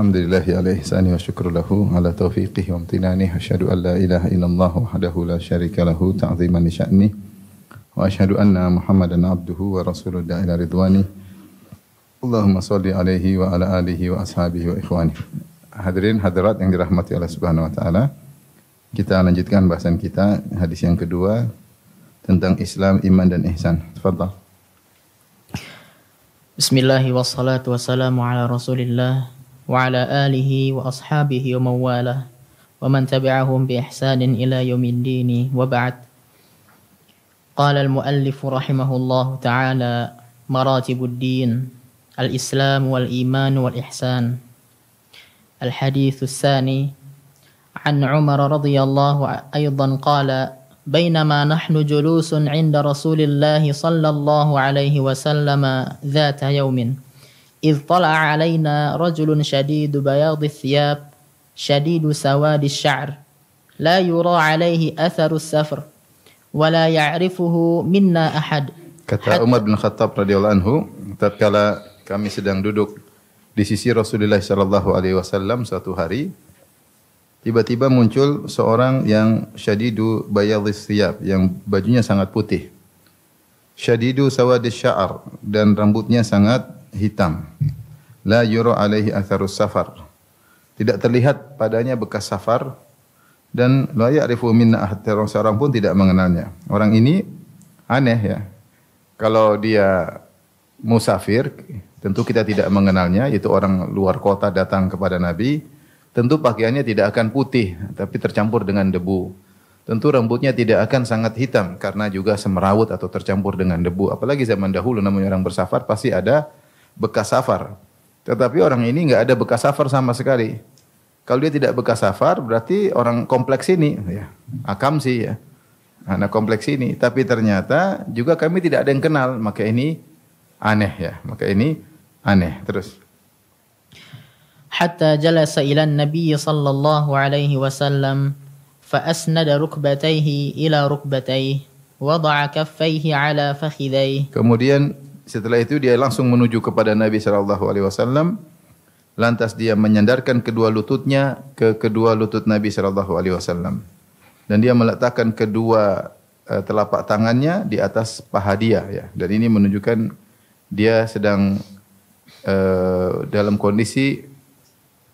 Alhamdulillahi ala ihsani wa syukru lahu ala taufiqihi wa amtinani. Asyhadu an la ilaha illallah wahdahu la syarika lahu ta'ziman li sya'ni. Wa asyhadu anna Muhammadan abduhu wa rasuluhu ila ridwani. Allahumma shalli alaihi wa ala alihi wa ashabihi wa ikhwani. Hadirin hadirat yang dirahmati Allah Subhanahu wa taala. Kita lanjutkan bahasan kita hadis yang kedua tentang Islam, iman dan ihsan. Tafadhal. Bismillah wassalatu wassalamu ala Rasulillah wa ala alihi wa ashabihi wa mawalah wa man tabi'ahum bi ihsanin ila yaumiddin wa ba'd. Qala al-muallif rahimahullah ta'ala maratibuddin al-islam wal iman wal ihsan. Al-hadits ats-tsani an Umar radhiyallahu aidan qala بينما نحن جلوس عند رسول الله صلى الله عليه وسلم ذات يوم إذ طلع علينا رجل شديد بياض الثياب شديد سواد الشعر لا يرى عليه أثر السفر ولا يعرفه منا أحد. Kata Umar bin Khattab radhiyallahu anhu, tatkala kami sedang duduk di sisi Rasulullah sallallahu alaihi wasallam suatu hari, tiba-tiba muncul seorang yang syadidu bayadhis thiyab, yang bajunya sangat putih. Syadidu sawadis sya'ar, dan rambutnya sangat hitam. La yura alaihi atharus safar. Tidak terlihat padanya bekas safar, dan la ya'rifu minna ahad, seorang pun tidak mengenalnya. Orang ini aneh ya. Kalau dia musafir, tentu kita tidak mengenalnya, yaitu orang luar kota datang kepada Nabi. Tentu pakaiannya tidak akan putih, tapi tercampur dengan debu. Tentu rambutnya tidak akan sangat hitam, karena juga semerawut atau tercampur dengan debu. Apalagi zaman dahulu namanya orang bersafar, pasti ada bekas safar. Tetapi orang ini enggak ada bekas safar sama sekali. Kalau dia tidak bekas safar, berarti orang kompleks ini, ya, akam sih ya, anak kompleks ini. Tapi ternyata juga kami tidak ada yang kenal, maka ini aneh ya, maka ini aneh. Terus. حتى جلس إلى النبي صلى الله عليه وسلم فأسند ركبتيه إلى ركبتيه وضع كفيه على فخذيه. Kemudian setelah itu dia langsung menuju kepada Nabi sallallahu alaihi wasallam, lantas dia menyandarkan kedua lututnya ke kedua lutut Nabi sallallahu alaihi wasallam, dan dia meletakkan kedua telapak tangannya di atas paha dia ya. Dan ini menunjukkan dia sedang dalam kondisi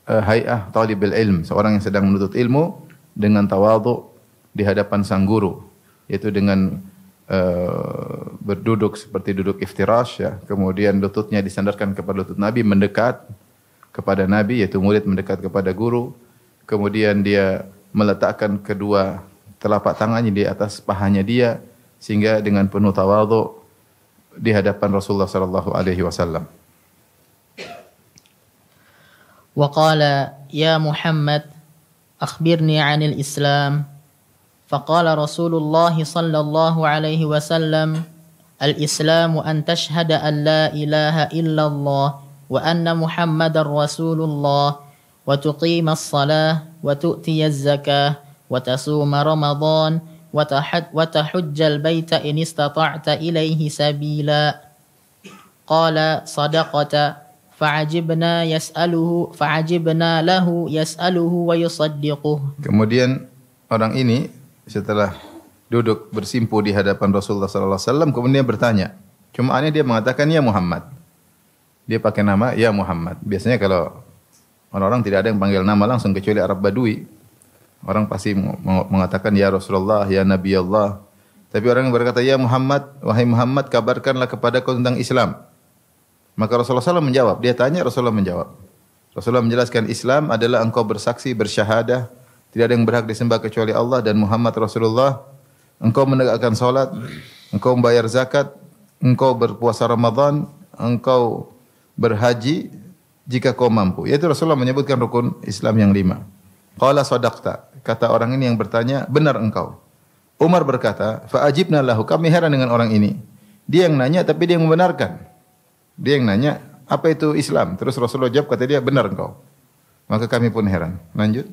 hay'ah talibul ilm, seorang yang sedang menuntut ilmu dengan tawadhu di hadapan sang guru, yaitu dengan berduduk seperti duduk iftirash ya. Kemudian lututnya disandarkan kepada lutut Nabi, mendekat kepada Nabi, yaitu murid mendekat kepada guru. Kemudian dia meletakkan kedua telapak tangannya di atas pahanya dia, sehingga dengan penuh tawadhu di hadapan Rasulullah sallallahu alaihi wasallam. وقال يا محمد أخبرني عن الإسلام فقال رسول الله صلى الله عليه وسلم الإسلام أن تشهد أن لا إله إلا الله وأن محمد رسول الله وتقيم الصلاة وتؤتي الزكاة وتصوم رمضان وتحج البيت إن استطعت إليه سبيلا. قال صدقت فعجبنا له يسأله ويصدقه. Kemudian orang ini setelah duduk bersimpu di hadapan Rasulullah sallallahu alaihi wasallam, kemudian bertanya. Cuma aneh dia mengatakan ya Muhammad. Dia pakai nama ya Muhammad. Biasanya kalau orang-orang tidak ada yang panggil nama langsung kecuali Arab Badui. Orang pasti mengatakan ya Rasulullah, ya Nabi Allah. Tapi orang yang berkata ya Muhammad, wahai Muhammad, kabarkanlah kepadaku tentang Islam. Maka Rasulullah SAW menjawab, dia tanya, Rasulullah menjawab. Rasulullah menjelaskan Islam adalah engkau bersaksi, bersyahadah, tidak ada yang berhak disembah kecuali Allah dan Muhammad Rasulullah. Engkau menegakkan salat, engkau membayar zakat, engkau berpuasa Ramadan, engkau berhaji jika kau mampu. Yaitu Rasulullah menyebutkan rukun Islam yang 5. Qala sadaqta, kata orang ini yang bertanya, benar engkau. Umar berkata, fa'ajibna lahu, kami heran dengan orang ini. Dia yang nanya tapi dia yang membenarkan. Dia yang nanya, apa itu Islam? Terus Rasulullah jawab, kata dia, benar engkau. Maka kami pun heran. Lanjut.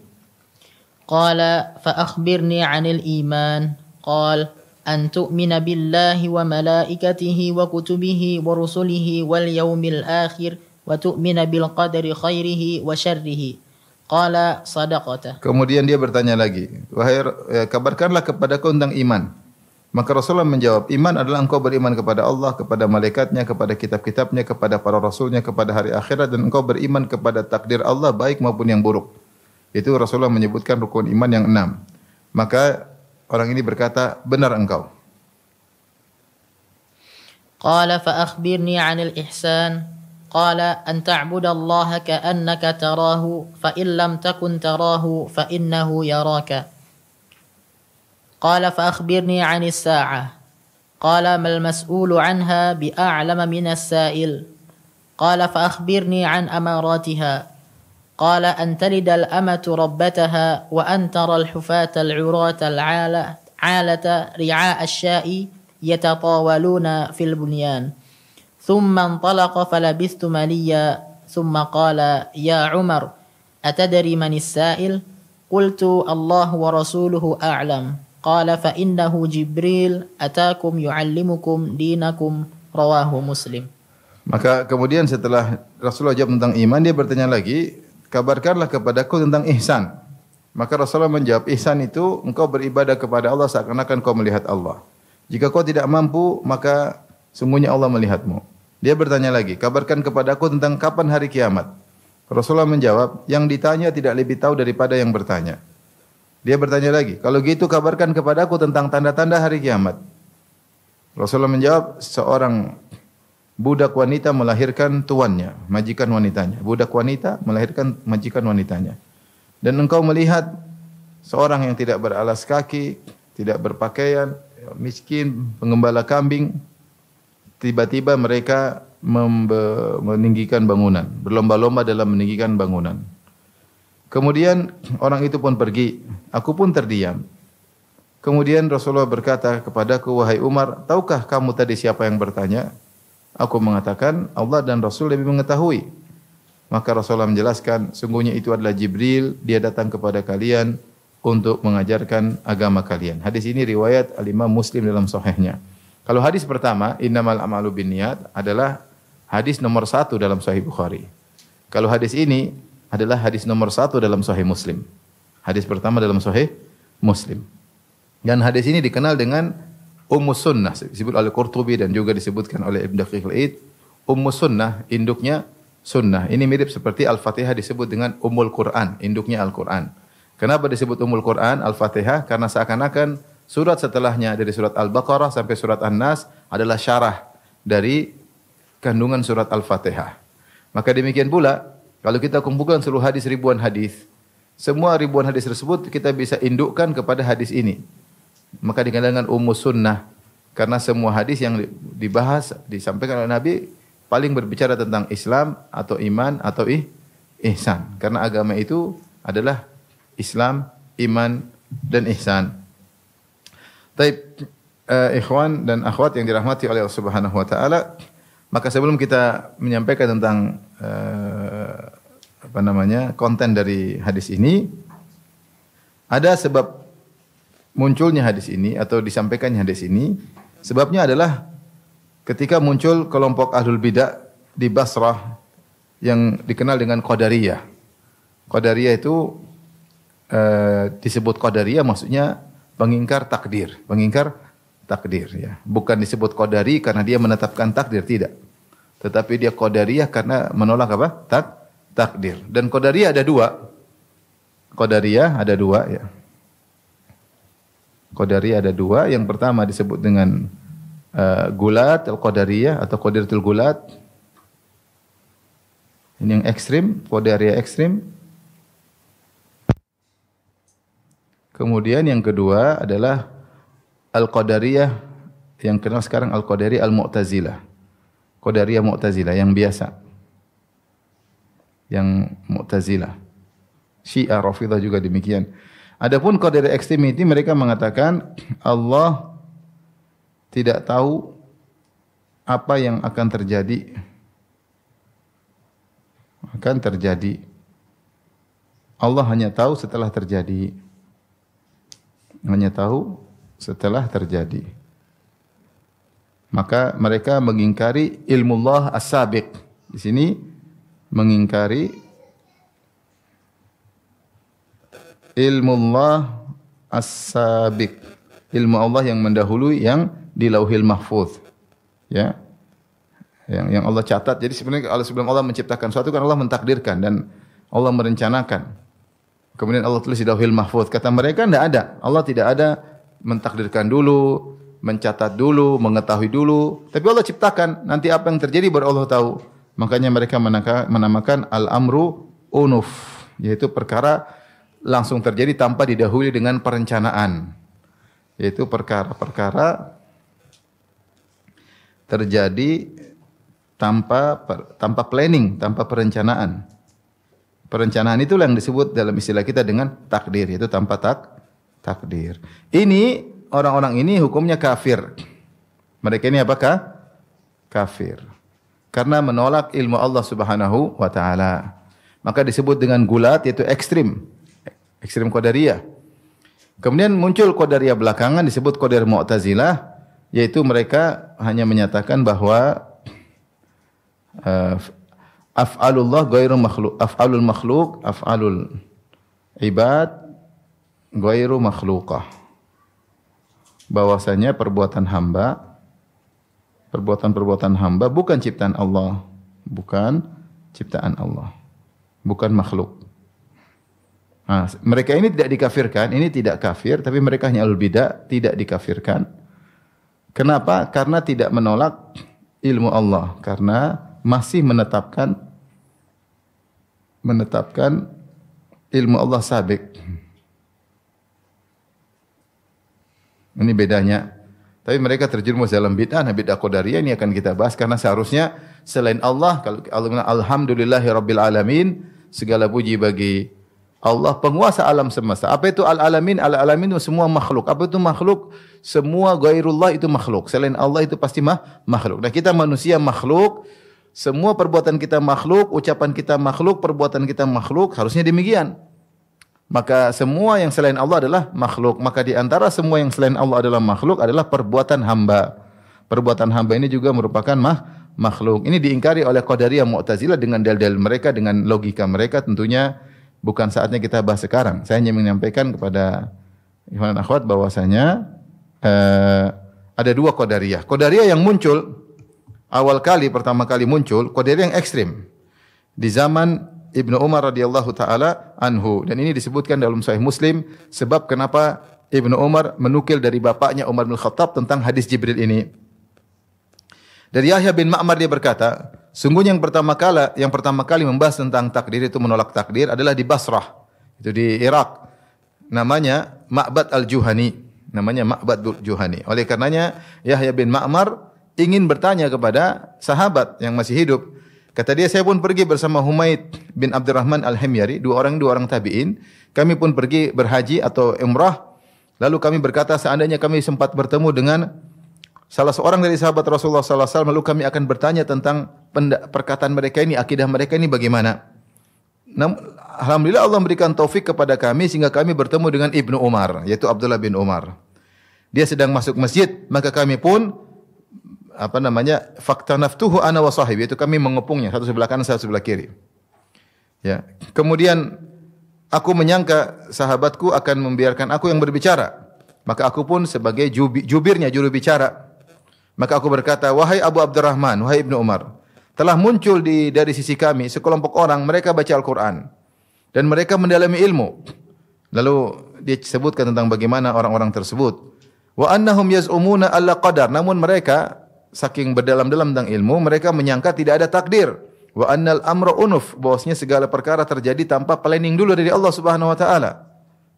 Qala fa akhbirni 'anil iman. Qal an tu'mina billahi wa malaikatihi wa kutubihi wa rusulihi wal yawmil akhir وتؤمن بالقدر خيره وشره. قال صدقته. Kemudian dia bertanya lagi, wahai kabarkanlah kepadaku tentang iman. Maka Rasulullah menjawab, iman adalah engkau beriman kepada Allah, kepada malaikatnya, kepada kitab-kitabnya, kepada para rasulnya, kepada hari akhirat, dan engkau beriman kepada takdir Allah baik maupun yang buruk. Itu Rasulullah menyebutkan rukun iman yang 6. Maka orang ini berkata, benar engkau. Qala fa akhbirni 'anil ihsan. قال أن تعبد الله كأنك تراه فإن لم تكن تراه فإنه يراك. قال فأخبرني عن الساعة. قال ما المسؤول عنها بأعلم من السائل. قال فأخبرني عن أماراتها. قال أن تلد الأمة ربتها وأن ترى الحفاة العراة العالة رعاء الشاء يتطاولون في البنيان. ثم انطلق فلبثت مليا ثم قال يا عمر أتدري من السائل؟ قلت الله ورسوله أعلم. قال فإنه جبريل أتاكم يعلمكم دينكم. رواه مسلم. Maka kemudian setelah Rasulullah jawab tentang iman, dia bertanya lagi, kabarkanlah kepadaku tentang ihsan. Maka Rasulullah menjawab, ihsan itu engkau beribadah kepada Allah seakan-akan kau melihat Allah. Jika kau tidak mampu, maka sungguhnya Allah melihatmu. Dia bertanya lagi, kabarkan kepadaku tentang kapan hari kiamat. Rasulullah menjawab, yang ditanya tidak lebih tahu daripada yang bertanya. Dia bertanya lagi, kalau gitu kabarkan kepadaku tentang tanda-tanda hari kiamat. Rasulullah menjawab, seorang budak wanita melahirkan tuannya, majikan wanitanya. Budak wanita melahirkan majikan wanitanya. Dan engkau melihat seorang yang tidak beralas kaki, tidak berpakaian, miskin, pengembala kambing, tiba-tiba mereka meninggikan bangunan, berlomba-lomba dalam meninggikan bangunan. Kemudian orang itu pun pergi, aku pun terdiam. Kemudian Rasulullah berkata kepadaku, wahai Umar, tahukah kamu tadi siapa yang bertanya? Aku mengatakan, Allah dan Rasul lebih mengetahui. Maka Rasulullah menjelaskan, sungguhnya itu adalah Jibril, dia datang kepada kalian untuk mengajarkan agama kalian. Hadis ini riwayat Al-Imam Muslim dalam sahihnya. Kalau hadis pertama, innamal a'malu binniyat, adalah hadis nomor 1 dalam Sahih Bukhari. Kalau hadis ini adalah hadis nomor 1 dalam Sahih Muslim. Hadis pertama dalam Sahih Muslim. Dan hadis ini dikenal dengan Ummus Sunnah, disebut oleh Qurtubi dan juga disebutkan oleh Ibn Daqiq al-Id. Ummus Sunnah, induknya Sunnah. Ini mirip seperti Al-Fatihah disebut dengan Ummul Quran, induknya Al-Quran. Kenapa disebut Ummul Quran, Al-Fatihah? Karena seakan-akan surat setelahnya dari surat Al-Baqarah sampai surat An-Nas adalah syarah dari kandungan surat Al-Fatihah. Maka demikian pula, kalau kita kumpulkan seluruh hadis, ribuan hadis, semua ribuan hadis tersebut kita bisa indukkan kepada hadis ini. Maka dikenal dengan Ummus Sunnah. Karena semua hadis yang dibahas, disampaikan oleh Nabi, paling berbicara tentang Islam atau iman atau ihsan. Karena agama itu adalah Islam, iman, dan ihsan. Taib, ikhwan dan akhwat yang dirahmati oleh Allah Subhanahu wa taala, maka sebelum kita menyampaikan tentang konten dari hadis ini, ada sebab munculnya hadis ini atau disampaikannya hadis ini. Sebabnya adalah ketika muncul kelompok ahlul bidah di Basrah yang dikenal dengan Qadariyah. Qadariyah itu disebut Qadariyah maksudnya pengingkar takdir ya. Bukan disebut Qadari karena dia menetapkan takdir, tidak. Tetapi dia Qadariyah karena menolak apa? Takdir. Dan Qadariyah ada dua. Qadariyah ada dua ya. Qadariyah ada dua. Yang pertama disebut dengan Gulat al-Qadariyah atau Qadariyatul Gulat. Ini yang ekstrim, Qadariyah ekstrim. Kemudian yang kedua adalah Al-Qadariyah yang kenal sekarang Al-Qadariyah Al-Mu'tazilah. Qadariyah Mu'tazilah yang biasa. Yang Mu'tazilah. Syiah Rafidhah juga demikian. Adapun Qadariyah ekstrem ini mereka mengatakan Allah tidak tahu apa yang akan terjadi. Akan terjadi. Allah hanya tahu setelah terjadi. Hanya tahu setelah terjadi. Maka mereka mengingkari ilmu Allah as-sabiq. Di sini mengingkari ilmu Allah as-sabiq, ilmu Allah yang mendahului yang di Lauhil Mahfuz. Ya. Yang Allah catat. Jadi sebenarnya kalau sebelum Allah menciptakan suatu kan Allah mentakdirkan dan Allah merencanakan. Kemudian Allah tulis di Lauhil Mahfuz. Kata mereka tidak ada. Allah tidak ada mentakdirkan dulu, mencatat dulu, mengetahui dulu. Tapi Allah ciptakan. Nanti apa yang terjadi baru Allah tahu. Makanya mereka menamakan al-amru unuf, yaitu perkara langsung terjadi tanpa didahului dengan perencanaan. Yaitu perkara-perkara terjadi tanpa planning, tanpa perencanaan. Perencanaan itulah yang disebut dalam istilah kita dengan takdir, yaitu tanpa takdir. Ini orang-orang ini hukumnya kafir. Mereka ini apakah? Kafir. Karena menolak ilmu Allah Subhanahu wa taala. Maka disebut dengan gulat, yaitu ekstrim. Ekstrim Qadariyah. Kemudian muncul Qadariyah belakangan disebut Qadariyah Mu'tazilah, yaitu mereka hanya menyatakan bahwa af'alullah ghairu makhluk, af'alul makhluk, af'alul ibad ghairu makhluqah. Bahwasanya perbuatan hamba bukan ciptaan Allah, bukan ciptaan Allah, bukan makhluk. Nah, mereka ini tidak dikafirkan, ini tidak kafir, tapi mereka hanya ahlul bidah, tidak dikafirkan. Kenapa? Karena tidak menolak ilmu Allah, karena masih menetapkan ilmu Allah sabik. Ini bedanya. Tapi mereka terjerumus dalam bid'ah, bid'ah Qadariyah ini akan kita bahas karena seharusnya selain Allah, kalau Allah bilang alhamdulillahirabbil alamin, segala puji bagi Allah penguasa alam semesta. Apa itu al-alamin? Al-alamin itu semua makhluk. Apa itu makhluk? Semua ghairullah itu makhluk. Selain Allah itu pasti makhluk. Nah, kita manusia makhluk. Semua perbuatan kita makhluk, ucapan kita makhluk, perbuatan kita makhluk, harusnya demikian. Maka semua yang selain Allah adalah makhluk. Maka di antara semua yang selain Allah adalah makhluk adalah perbuatan hamba. Perbuatan hamba ini juga merupakan makhluk. Ini diingkari oleh Qadariyah Mu'tazilah dengan dalil-dalil mereka, dengan logika mereka. Tentunya bukan saatnya kita bahas sekarang. Saya hanya menyampaikan kepada ikhwan dan akhwat bahwasanya ada dua Qadariyah. Qadariyah yang muncul pertama kali muncul, Qadariyah yang ekstrim di zaman Ibnu Umar radhiyallahu taala anhu, dan ini disebutkan dalam Sahih Muslim sebab kenapa Ibnu Umar menukil dari bapaknya Umar bin Khattab tentang hadis Jibril ini. Dari Yahya bin Ma'mar dia berkata, sungguhnya yang pertama kali membahas tentang takdir itu menolak takdir adalah di Basrah, itu di Irak. Namanya Ma'bad al-Juhani, Oleh karenanya Yahya bin Ma'mar ingin bertanya kepada sahabat yang masih hidup. Kata dia, saya pun pergi bersama Humaid bin Abdurrahman al-Himyari, dua orang tabi'in. Kami pun pergi berhaji atau umrah. Lalu kami berkata, seandainya kami sempat bertemu dengan salah seorang dari sahabat Rasulullah sallallahu alaihi wasallam, lalu kami akan bertanya tentang perkataan mereka ini, akidah mereka ini bagaimana. Alhamdulillah Allah memberikan taufik kepada kami sehingga kami bertemu dengan Ibnu Umar, yaitu Abdullah bin Umar. Dia sedang masuk masjid, maka kami pun fakta naftuhu ana wa sahibi, itu kami mengepungnya, satu sebelah kanan, satu sebelah kiri. Ya. Kemudian aku menyangka sahabatku akan membiarkan aku yang berbicara. Maka aku pun sebagai jubirnya, juru bicara. Maka aku berkata, wahai Abu Abdurrahman, wahai Ibnu Umar, telah muncul dari sisi kami sekelompok orang, mereka baca Al-Quran dan mereka mendalami ilmu. Lalu dia sebutkan tentang bagaimana orang-orang tersebut. Wa annahum yaz'umuna alla qadar, namun mereka saking berdalam-dalam tentang ilmu, mereka menyangka tidak ada takdir. Wa annal amra unuf, bahwasanya segala perkara terjadi tanpa planning dulu dari Allah Subhanahu wa taala.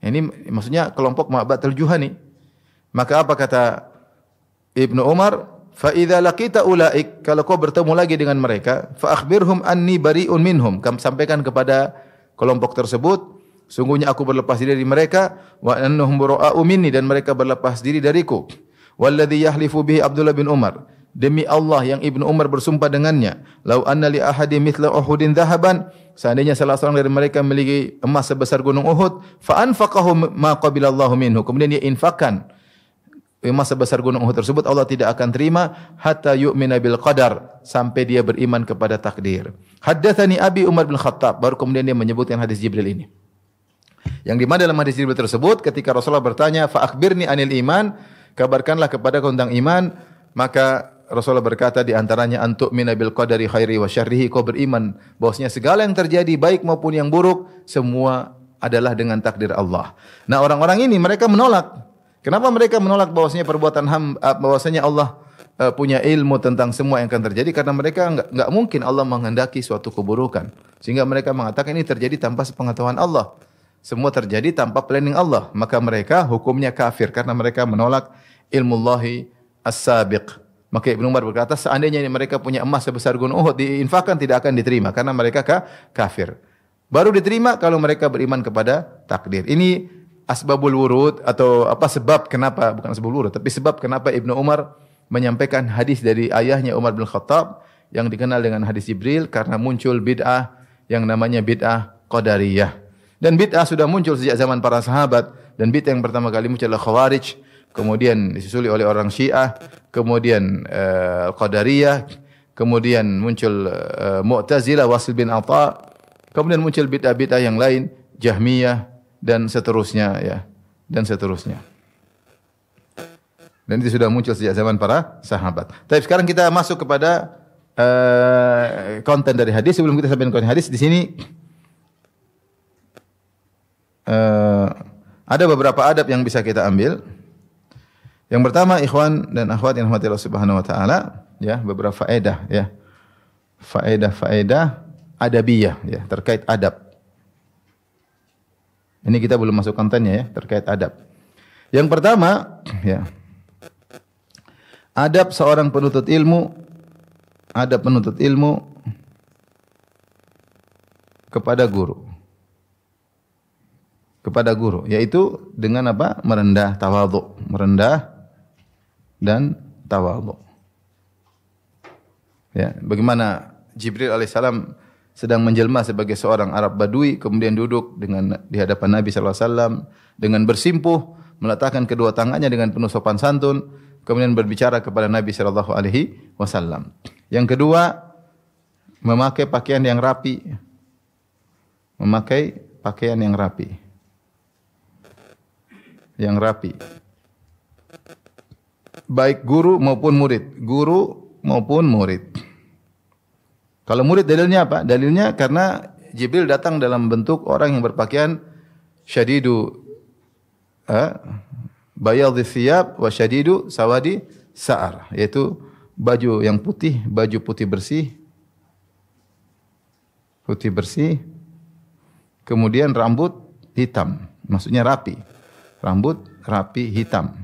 Ini maksudnya kelompok Ma'bad al-Juhani. Maka apa kata Ibnu Umar? Fa idza laqita ulaik, kalau kau bertemu lagi dengan mereka, fa akhbirhum anni bari'un minhum. Kamu sampaikan kepada kelompok tersebut, sungguhnya aku berlepas diri dari mereka, wa annahum bura'u minni, dan mereka berlepas diri dariku. Walladzi yahlifu bihi Abdullah bin Umar, demi Allah yang Ibnu Umar bersumpah dengannya, lau anna li ahadi mithla Uhudin dhahaban, seandainya salah seorang dari mereka memiliki emas sebesar gunung Uhud, fa anfaqahu ma qabilallahu minhu, kemudian dia infakkan emas sebesar gunung Uhud tersebut Allah tidak akan terima hatta yu'mina bil qadar, sampai dia beriman kepada takdir. Haddatsani Abi Umar bin Khattab, baru kemudian dia menyebutkan hadis Jibril ini. Yang di mana dalam hadis Jibril tersebut ketika Rasulullah bertanya, "Fa akhbirni anil iman," kabarkanlah kepadaku tentang iman, maka Rasulullah berkata di antaranya antuk minabil qadari khairi wa syarrihi, kau beriman bahwasanya segala yang terjadi baik maupun yang buruk semua adalah dengan takdir Allah. Nah, orang-orang ini mereka menolak. Kenapa mereka menolak bahwasanya bahwasanya Allah punya ilmu tentang semua yang akan terjadi? Karena mereka enggak mungkin Allah menghendaki suatu keburukan. Sehingga mereka mengatakan ini terjadi tanpa sepengetahuan Allah. Semua terjadi tanpa planning Allah. Maka mereka hukumnya kafir karena mereka menolak ilmullahi as-sabiq. Maka Ibnu Umar berkata, seandainya mereka punya emas sebesar gunung Uhud diinfakkan tidak akan diterima karena mereka kafir. Baru diterima kalau mereka beriman kepada takdir. Ini asbabul wurud atau sebab kenapa, bukan asbabul wurud, tapi sebab kenapa Ibnu Umar menyampaikan hadis dari ayahnya Umar bin Khattab yang dikenal dengan hadis Jibril karena muncul bid'ah yang namanya bid'ah qadariyah. Dan bid'ah sudah muncul sejak zaman para sahabat, dan bid'ah yang pertama kali muncul adalah Khawarij, kemudian disusuli oleh orang Syiah, kemudian Qadariyah, kemudian muncul Mu'tazilah, Wasil bin Atha, kemudian muncul bid'ah-bid'ah yang lain, Jahmiyah dan seterusnya ya, dan seterusnya. Dan itu sudah muncul sejak zaman para sahabat. Tapi sekarang kita masuk kepada konten dari hadis. Sebelum kita sampai ke konten hadis, di sini ada beberapa adab yang bisa kita ambil. Yang pertama, ikhwan dan akhwat yang dirahmati Allah Subhanahu wa taala, ya, beberapa faedah ya. Faedah adabiyah ya, terkait adab. Ini kita belum masuk kontennya ya, terkait adab. Yang pertama, ya. Adab seorang penuntut ilmu, adab penuntut ilmu kepada guru. Kepada guru, yaitu dengan apa? Merendah, tawadhu, merendah dan tawadhu. Ya, bagaimana Jibril alaihissalam sedang menjelma sebagai seorang Arab Badui, kemudian duduk di hadapan Nabi sallallahu alaihi wasallam dengan bersimpuh, meletakkan kedua tangannya dengan penuh sopan santun, kemudian berbicara kepada Nabi sallallahu alaihi wasallam. Yang kedua, memakai pakaian yang rapi. Memakai pakaian yang rapi. Yang rapi. Baik guru maupun murid. Guru maupun murid. Kalau murid dalilnya apa? Dalilnya karena Jibril datang dalam bentuk orang yang berpakaian syadidu bayadhi thiyab wa syadidu sawadi sa'ar, yaitu baju yang putih, baju putih bersih, kemudian rambut hitam, maksudnya rapi, rambut rapi hitam,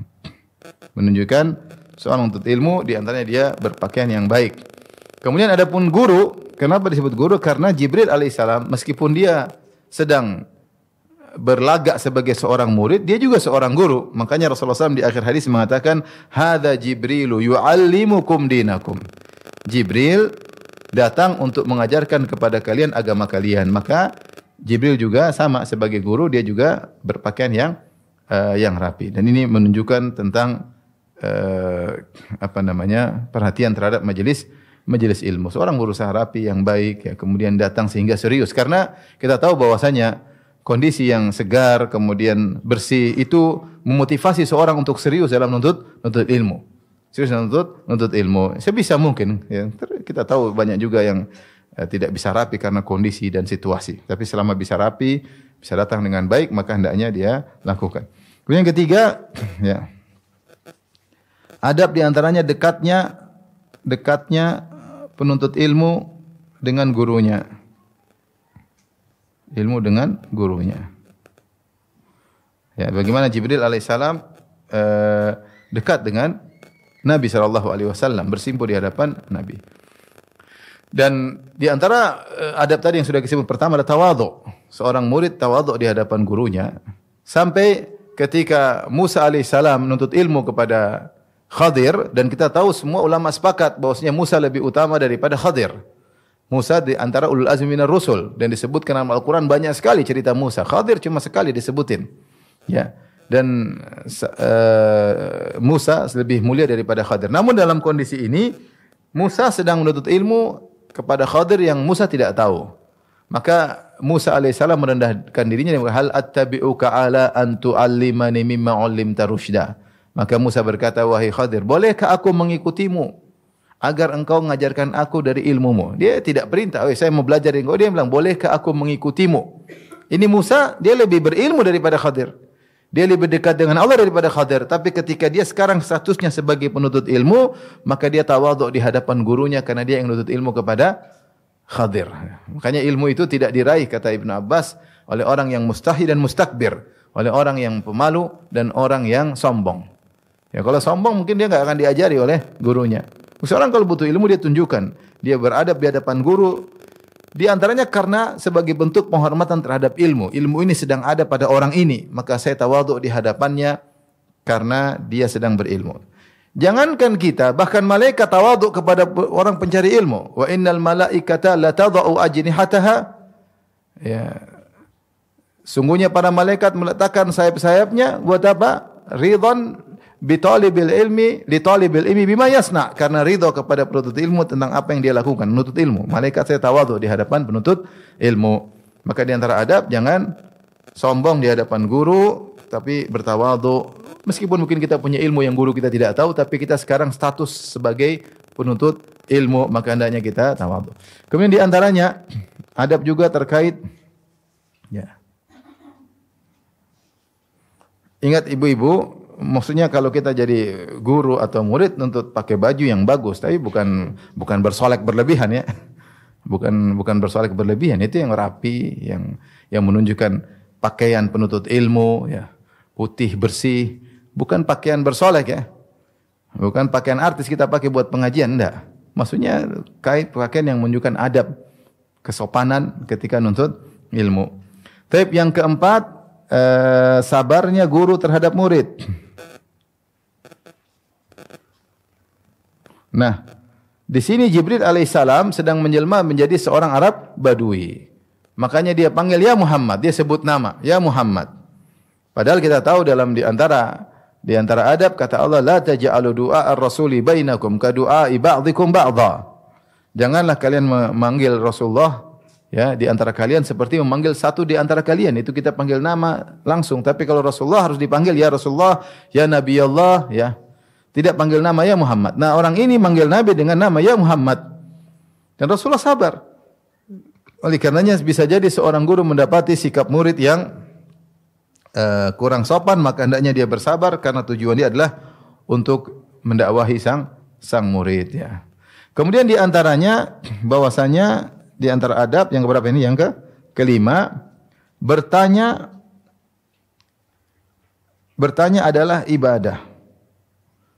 menunjukkan seorang penuntut ilmu di antaranya dia berpakaian yang baik. Kemudian adapun guru, kenapa disebut guru? Karena Jibril alaihissalam meskipun dia sedang berlagak sebagai seorang murid, dia juga seorang guru. Makanya Rasulullah SAW di akhir hadis mengatakan, "Hadza Jibrilu yu'allimukum dinakum." Jibril datang untuk mengajarkan kepada kalian agama kalian. Maka Jibril juga sama sebagai guru, dia juga berpakaian yang rapi. Dan ini menunjukkan tentang perhatian terhadap majelis ilmu. Seorang berusaha rapi yang baik, ya, kemudian datang sehingga serius. Karena kita tahu bahwasanya kondisi yang segar, kemudian bersih, itu memotivasi seorang untuk serius dalam menuntut ilmu. Serius dalam menuntut ilmu. Sebisa mungkin. Ya. Kita tahu banyak juga yang tidak bisa rapi karena kondisi dan situasi. Tapi selama bisa rapi, bisa datang dengan baik, maka hendaknya dia lakukan. Kemudian yang ketiga, ya, adab diantaranya dekatnya penuntut ilmu dengan gurunya. Ilmu dengan gurunya. Ya, bagaimana Jibril alaihissalam dekat dengan Nabi sallallahu alaihi wasallam, bersimpuh di hadapan Nabi. Dan di antara adab tadi yang sudah disebut pertama ada tawadhu. Seorang murid tawadhu di hadapan gurunya. Sampai ketika Musa alaihissalam menuntut ilmu kepada Khadir, dan kita tahu semua ulama sepakat bahwasanya Musa lebih utama daripada Khadir. Musa di antara ulul azmi minar rusul, dan disebutkan dalam Al-Quran banyak sekali cerita Musa. Khadir cuma sekali disebutin. Ya. dan Musa lebih mulia daripada Khadir. Namun dalam kondisi ini Musa sedang menuntut ilmu kepada Khadir yang Musa tidak tahu. Maka Musa alaihissalam merendahkan dirinya dan hal attabi'uka ala an tu'allimani mimma 'allimta rusyda. Maka Musa berkata, wahai Khadir, bolehkah aku mengikutimu agar engkau mengajarkan aku dari ilmumu? Dia tidak perintah, saya mau belajar dari engkau. Dia bilang, bolehkah aku mengikutimu? Ini Musa, dia lebih berilmu daripada Khadir. Dia lebih dekat dengan Allah daripada Khadir. Tapi ketika dia sekarang statusnya sebagai penuntut ilmu, maka dia tawadhu di hadapan gurunya karena dia yang menuntut ilmu kepada Khadir. Makanya ilmu itu tidak diraih, kata Ibnu Abbas, oleh orang yang mustahi dan mustakbir, oleh orang yang pemalu dan orang yang sombong. Ya, kalau sombong mungkin dia enggak akan diajari oleh gurunya. Seorang kalau butuh ilmu dia tunjukkan, dia beradab di hadapan guru. Di antaranya karena sebagai bentuk penghormatan terhadap ilmu. Ilmu ini sedang ada pada orang ini, maka saya tawadhu di hadapannya karena dia sedang berilmu. Jangankan kita, bahkan malaikat tawadhu kepada orang pencari ilmu. Wa innal malaikata la tadau ajnihataha. Ya. Sungguhnya para malaikat meletakkan sayap-sayapnya buat apa? Ridhan bi talibil ilmi li talibil ilmi bima yasna, karena ridha kepada penuntut ilmu tentang apa yang dia lakukan, menuntut ilmu. Malaikat saya tawadhu di hadapan penuntut ilmu. Maka di antara adab jangan sombong di hadapan guru, tapi bertawadhu. Meskipun mungkin kita punya ilmu yang guru kita tidak tahu, tapi kita sekarang status sebagai penuntut ilmu, maka hendaknya kita tawadhu. Kemudian di antaranya adab juga terkait ya. Ingat ibu-ibu, maksudnya kalau kita jadi guru atau murid untuk pakai baju yang bagus, tapi bukan bersolek berlebihan ya. Bukan bersolek berlebihan, itu yang rapi, yang menunjukkan pakaian penuntut ilmu ya. Putih bersih, bukan pakaian bersolek ya. Bukan pakaian artis kita pakai buat pengajian, enggak. Maksudnya pakaian yang menunjukkan adab, kesopanan ketika nuntut ilmu. Tapi yang keempat, sabarnya guru terhadap murid. Nah, di sini Jibril alaihissalam sedang menjelma menjadi seorang Arab Badui. Makanya dia panggil ya Muhammad, dia sebut nama, ya Muhammad. Padahal kita tahu di antara adab kata Allah, la taj'alu du'a ar-rasuli bainakum ka du'a'i ba'dikum ba'dha. Janganlah kalian memanggil Rasulullah ya di antara kalian seperti memanggil satu di antara kalian. Itu kita panggil nama langsung. Tapi kalau Rasulullah harus dipanggil ya Rasulullah, ya Nabi Allah ya. Tidak panggil nama ya Muhammad. Nah, orang ini manggil Nabi dengan nama ya Muhammad. Dan Rasulullah sabar. Oleh karenanya bisa jadi seorang guru mendapati sikap murid yang kurang sopan, maka hendaknya dia bersabar karena tujuan dia adalah untuk mendakwahi sang murid ya. Kemudian di antaranya bahwasanya di antara adab yang keberapa ini? Yang kelima, bertanya adalah ibadah.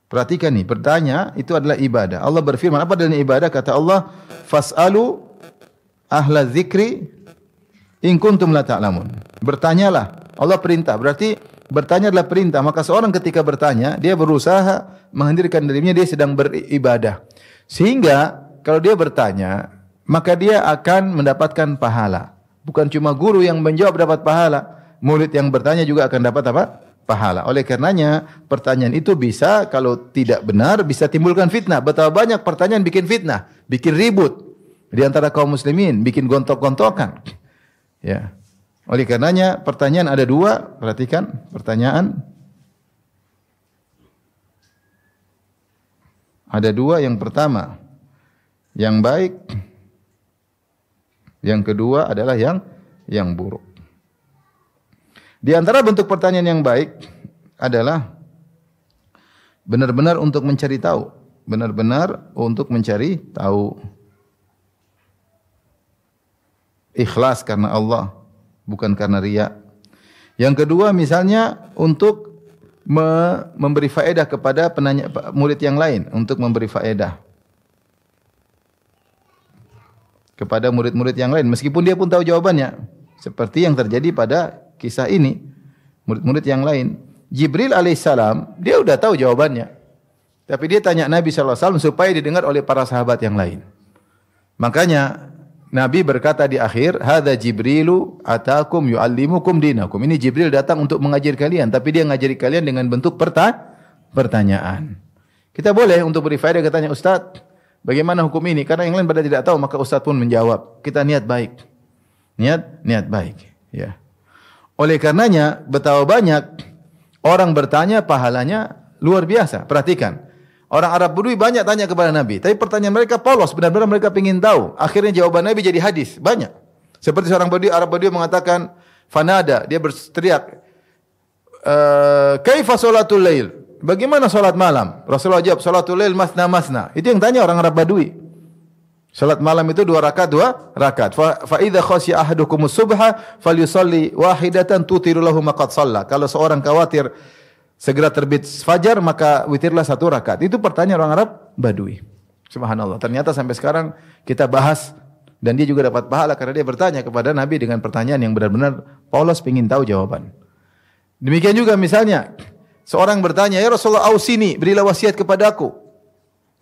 Perhatikan nih, bertanya itu adalah ibadah. Allah berfirman, apa dalilnya ibadah? Kata Allah, fas'alu ahla dzikri in kuntum la ta'lamun. Bertanyalah. Allah perintah, berarti bertanya adalah perintah. Maka seorang ketika bertanya, dia berusaha menghadirkan dirinya dia sedang beribadah. Sehingga kalau dia bertanya, maka dia akan mendapatkan pahala. Bukan cuma guru yang menjawab dapat pahala, murid yang bertanya juga akan dapat apa? Pahala. Oleh karenanya, pertanyaan itu bisa kalau tidak benar bisa timbulkan fitnah. Betapa banyak pertanyaan bikin fitnah, bikin ribut di antara kaum muslimin, bikin gontok-gontokan. Ya. Oleh karenanya, pertanyaan ada dua, perhatikan pertanyaan. Ada dua, yang pertama yang baik, yang kedua adalah yang buruk. Di antara bentuk pertanyaan yang baik adalah benar-benar untuk mencari tahu, benar-benar untuk mencari tahu. Ikhlas karena Allah, bukan karena riya. Yang kedua misalnya untuk memberi faedah kepada penanya murid yang lain, untuk memberi faedah kepada murid-murid yang lain meskipun dia pun tahu jawabannya. Seperti yang terjadi pada kisah ini, murid-murid yang lain. Jibril alaihissalam, dia udah tahu jawabannya. Tapi dia tanya Nabi sallallahu alaihi wasallam supaya didengar oleh para sahabat yang lain. Makanya Nabi berkata di akhir, "Hadza Jibrilu atakum yuallimukum dinakum." Ini Jibril datang untuk mengajari kalian, tapi dia ngajari kalian dengan bentuk pertanyaan. Kita boleh untuk beri faedah katanya, "Ustaz, bagaimana hukum ini?" Karena yang lain pada tidak tahu, maka Ustaz pun menjawab. Kita niat baik. Niat baik, ya. Oleh karenanya, betapa banyak orang bertanya pahalanya luar biasa. Perhatikan. Orang Arab Badui banyak tanya kepada Nabi, tapi pertanyaan mereka polos, benar-benar mereka ingin tahu. Akhirnya jawaban Nabi jadi hadis, banyak. Seperti seorang Arab Badui mengatakan, fanada, dia berteriak, kaifa salatul lail? Bagaimana salat malam? Rasulullah jawab, salatul lail masna. Itu yang tanya orang Arab Badui. Salat malam itu 2 rakaat. Fa idza khasya ahadukumus subha falyusalli wahidatan tutiru lahu ma qad shalla. Kalau seorang khawatir segera terbit fajar, maka witirlah 1 rakaat. Itu pertanyaan orang Arab Badui. Subhanallah. Ternyata sampai sekarang kita bahas dan dia juga dapat pahala karena dia bertanya kepada Nabi dengan pertanyaan yang benar-benar polos ingin tahu jawaban. Demikian juga misalnya seorang bertanya, "Ya Rasulullah, ausini, berilah wasiat kepadaku."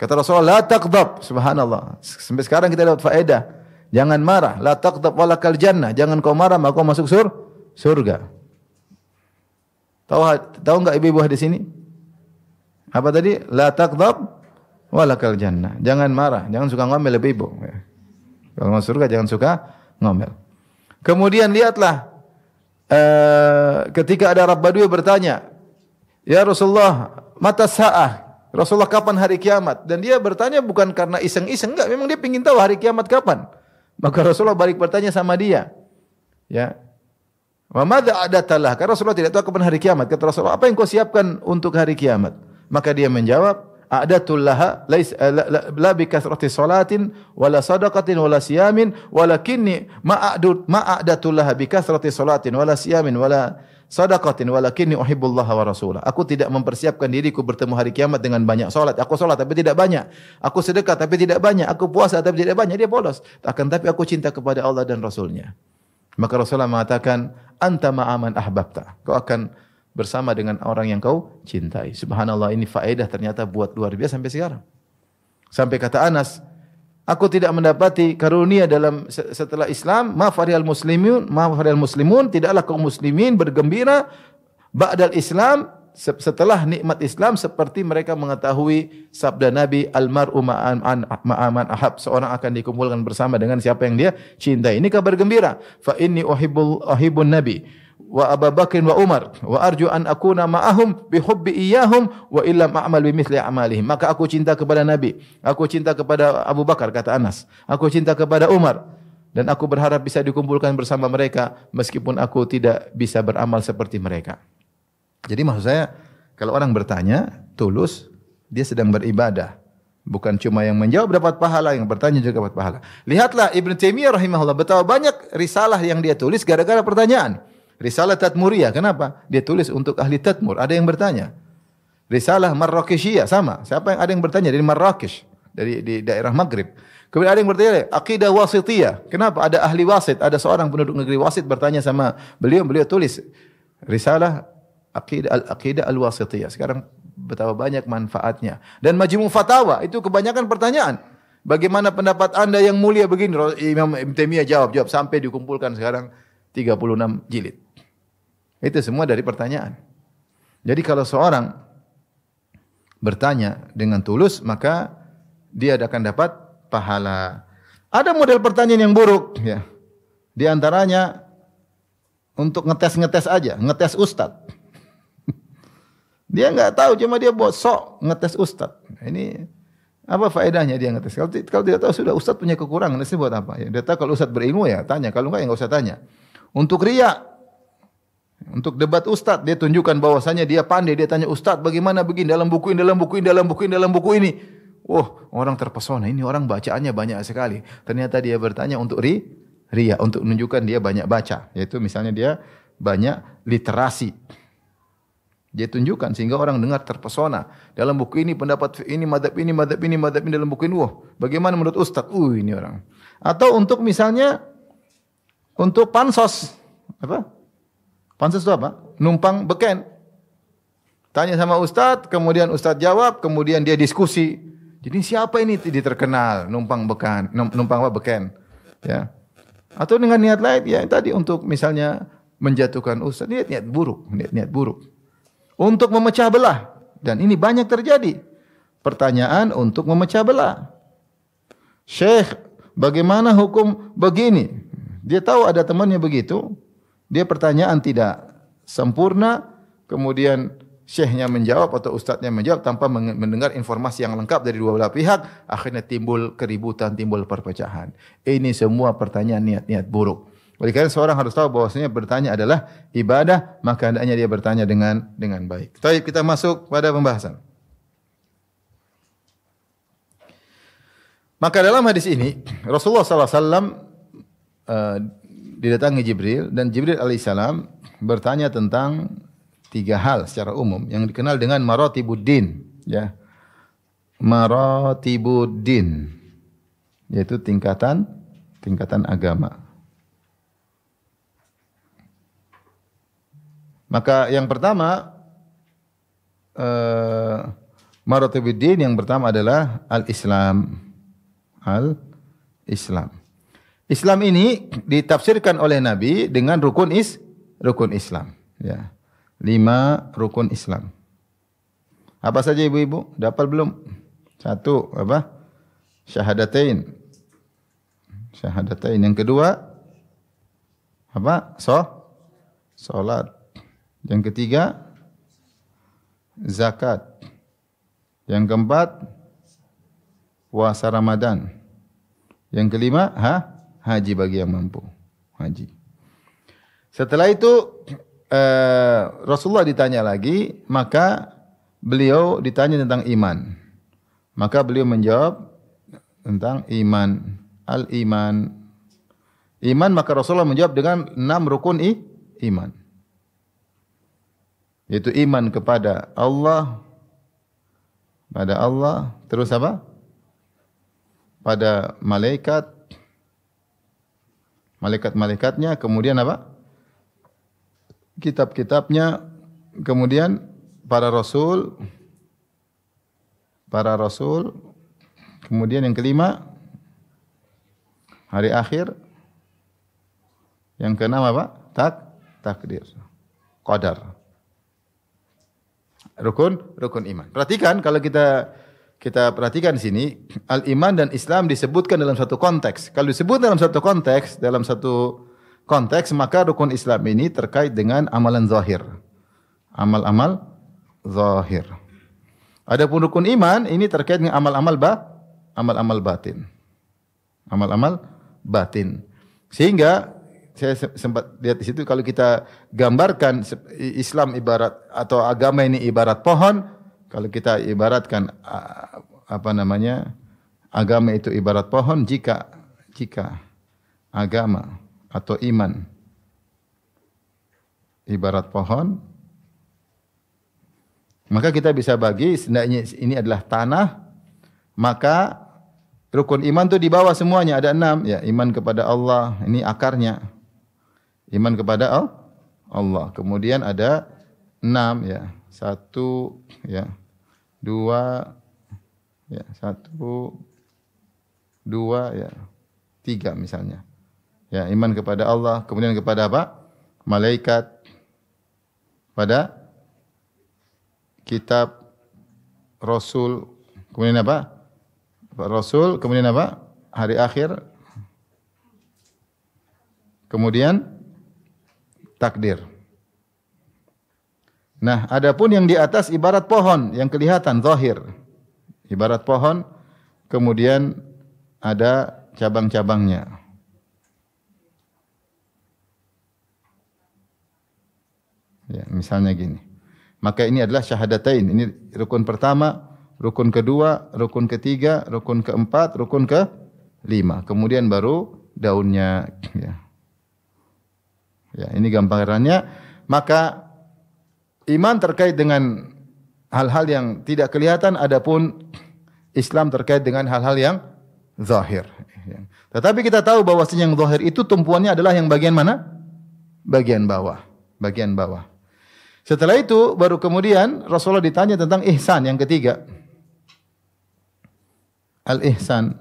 Kata Rasulullah, "La taghdab." Subhanallah. Sampai sekarang kita dapat faedah. Jangan marah. La taghdab walakal jannah. Jangan kau marah maka kau masuk surga. Tahu enggak ibu-ibu hadis ini? Apa tadi? La taghdab walakal jannah. Jangan marah, jangan suka ngomel ibu-ibu. Kalau masuk surga jangan suka ngomel. Kemudian lihatlah ketika ada Arab Badui bertanya, "Ya Rasulullah, mata sa'ah?" Rasulullah, kapan hari kiamat? Dan dia bertanya bukan karena iseng-iseng, enggak, memang dia ingin tahu hari kiamat kapan. Maka Rasulullah balik bertanya sama dia. Ya. Wa madza adatalah? Karena Rasulullah tidak tahu kapan hari kiamat. Kata Rasulullah, "Apa yang kau siapkan untuk hari kiamat?" Maka dia menjawab, "A'datul laha la bi kathrati salatin wala sadaqatin wala siyamin walakinni ma'adatul laha bi kathrati salatin wala siyamin wala sadaqatin walakinni uhibbullaha wa rasulah." Aku tidak mempersiapkan diriku bertemu hari kiamat dengan banyak salat. Aku salat tapi tidak banyak. Aku sedekah tapi tidak banyak. Aku puasa tapi tidak banyak. Dia polos. Akan tapi aku cinta kepada Allah dan Rasulnya. Maka Rasulullah mengatakan, "Anta ma'aman ahbabta." Kau akan bersama dengan orang yang kau cintai. Subhanallah, ini faedah ternyata buat luar biasa sampai sekarang. Sampai kata Anas, "Aku tidak mendapati karunia dalam setelah Islam, ma farihal muslimun, tidaklah kaum muslimin bergembira ba'dal Islam, setelah nikmat Islam, seperti mereka mengetahui sabda Nabi, almar'u ma'aman ahab, seorang akan dikumpulkan bersama dengan siapa yang dia cintai. Ini kabar gembira. Fa inni uhibbun nabi wa Abu Bakr wa Umar wa arju an akuna ma'ahum bi hubbi iyyahum wa illam a'mal bimithli a'malihim. Maka aku cinta kepada Nabi, aku cinta kepada Abu Bakar, kata Anas, aku cinta kepada Umar, dan aku berharap bisa dikumpulkan bersama mereka meskipun aku tidak bisa beramal seperti mereka. Jadi maksud saya, kalau orang bertanya tulus, dia sedang beribadah. Bukan cuma yang menjawab dapat pahala, yang bertanya juga dapat pahala. Lihatlah Ibnu Taimiyah rahimahullah, betapa banyak risalah yang dia tulis gara-gara pertanyaan. Risalah Tadmuriyah, kenapa? Dia tulis untuk ahli Tadmur. Ada yang bertanya. Risalah Marrakeshiyah, sama. Siapa yang ada yang bertanya dari Marrakesh, dari di daerah Maghrib. Kemudian ada yang bertanya, Aqidah Wasitiyah. Kenapa? Ada ahli wasit, ada seorang penduduk negeri wasit bertanya sama beliau tulis risalah Aqidah Al-Wasitiyah. Sekarang betapa banyak manfaatnya. Dan Majmu' Fatawa, itu kebanyakan pertanyaan. Bagaimana pendapat Anda yang mulia begini? Imam Ibn Taimiyah jawab sampai dikumpulkan sekarang 36 jilid. Itu semua dari pertanyaan. Jadi kalau seorang bertanya dengan tulus, maka dia akan dapat pahala. Ada model pertanyaan yang buruk, ya. Di antaranya untuk ngetes aja, ngetes ustaz. Dia enggak tahu, cuma dia sok ngetes ustaz. Ini apa faedahnya dia ngetes? Kalau tidak tahu, sudah ustaz punya kekurangan, ini buat apa? Ya, dia tahu kalau ustaz berilmu ya tanya, kalau enggak ya enggak usah tanya. Untuk riya, untuk debat ustaz, dia tunjukkan bahwasanya dia pandai, dia tanya ustaz bagaimana begini dalam buku ini. Orang terpesona, ini orang bacaannya banyak sekali. Ternyata dia bertanya untuk riya, untuk menunjukkan dia banyak baca, yaitu misalnya dia banyak literasi. Dia tunjukkan sehingga orang dengar terpesona. Dalam buku ini pendapat ini, mazhab ini dalam buku ini. Bagaimana menurut ustaz? Ini orang. Atau untuk misalnya untuk pansos. Apa? Pansos itu apa? Numpang beken. Tanya sama ustaz, kemudian ustaz jawab, kemudian dia diskusi. Jadi siapa ini? Dia terkenal numpang beken. Ya. Atau dengan niat lain, ya tadi untuk misalnya menjatuhkan ustaz, niat-niat buruk, niat-niat buruk. Untuk memecah belah, dan ini banyak terjadi. Pertanyaan untuk memecah belah. Syekh, bagaimana hukum begini? Dia tahu ada temannya begitu, dia pertanyaan tidak sempurna, kemudian syekhnya menjawab atau ustadznya menjawab tanpa mendengar informasi yang lengkap dari dua belah pihak, akhirnya timbul keributan, timbul perpecahan. Ini semua pertanyaan niat-niat buruk. Oleh karena seorang harus tahu bahwasanya bertanya adalah ibadah, maka hendaknya dia bertanya dengan baik. Baik, kita masuk pada pembahasan. Maka dalam hadis ini Rasulullah SAW didatangi Jibril, dan Jibril alaihissalam bertanya tentang 3 hal secara umum yang dikenal dengan maratibuddin, ya. Maratibuddin, yaitu tingkatan agama. Maka yang pertama maratibuddin yang pertama adalah al-Islam. Al-Islam. Islam ini ditafsirkan oleh Nabi dengan rukun Islam, ya. 5 rukun Islam. Apa saja ibu-ibu? Dapat belum? 1 apa? Syahadatain. Yang kedua apa? Salat. Yang ketiga zakat. Yang keempat puasa Ramadan. Yang kelima haji bagi yang mampu. Haji. Setelah itu Rasulullah ditanya lagi, maka beliau ditanya tentang iman. Maka beliau menjawab tentang iman. Al-iman. Iman, maka Rasulullah menjawab dengan 6 rukun iman. Yaitu iman kepada Allah. Pada Allah. Terus apa? Pada malaikat-malaikatnya, kemudian apa? Kitab-kitabnya, kemudian para rasul, kemudian yang kelima hari akhir, yang keenam apa? Takdir, qadar. Rukun iman. Perhatikan kalau kita perhatikan di sini, al-iman dan Islam disebutkan dalam satu konteks. Kalau disebut dalam satu konteks, maka rukun Islam ini terkait dengan amalan zahir. Amal-amal zahir. Adapun rukun iman ini terkait dengan amal-amal batin. Amal-amal batin. Sehingga saya sempat lihat di situ, kalau kita gambarkan Islam ibarat atau agama ini ibarat pohon, kalau kita ibaratkan agama itu ibarat pohon, jika agama atau iman ibarat pohon, maka kita bisa bagi, setidaknya ini adalah tanah, maka rukun iman itu di bawah semuanya ada 6, ya. Iman kepada Allah, ini akarnya. Iman kepada Allah. Kemudian ada 6, ya. 1, ya. 2, ya. 1, 2, ya. 3 misalnya. Ya, iman kepada Allah, kemudian kepada apa? Malaikat, pada kitab, Rasul, kemudian apa? Rasul, kemudian apa? Hari akhir, kemudian takdir. Nah, adapun yang di atas ibarat pohon yang kelihatan zahir. Ibarat pohon, kemudian ada cabang-cabangnya. Ya, misalnya gini. Maka ini adalah syahadatain. Ini rukun pertama, rukun kedua, rukun ketiga, rukun keempat, rukun kelima. Kemudian baru daunnya. Ya, ini gambarannya. Maka iman terkait dengan hal-hal yang tidak kelihatan, adapun Islam terkait dengan hal-hal yang zahir. Tetapi kita tahu bahwasanya yang zahir itu tumpuannya adalah yang bagian mana? Bagian bawah. Bagian bawah. Setelah itu baru kemudian Rasulullah ditanya tentang ihsan yang ketiga. Al-ihsan.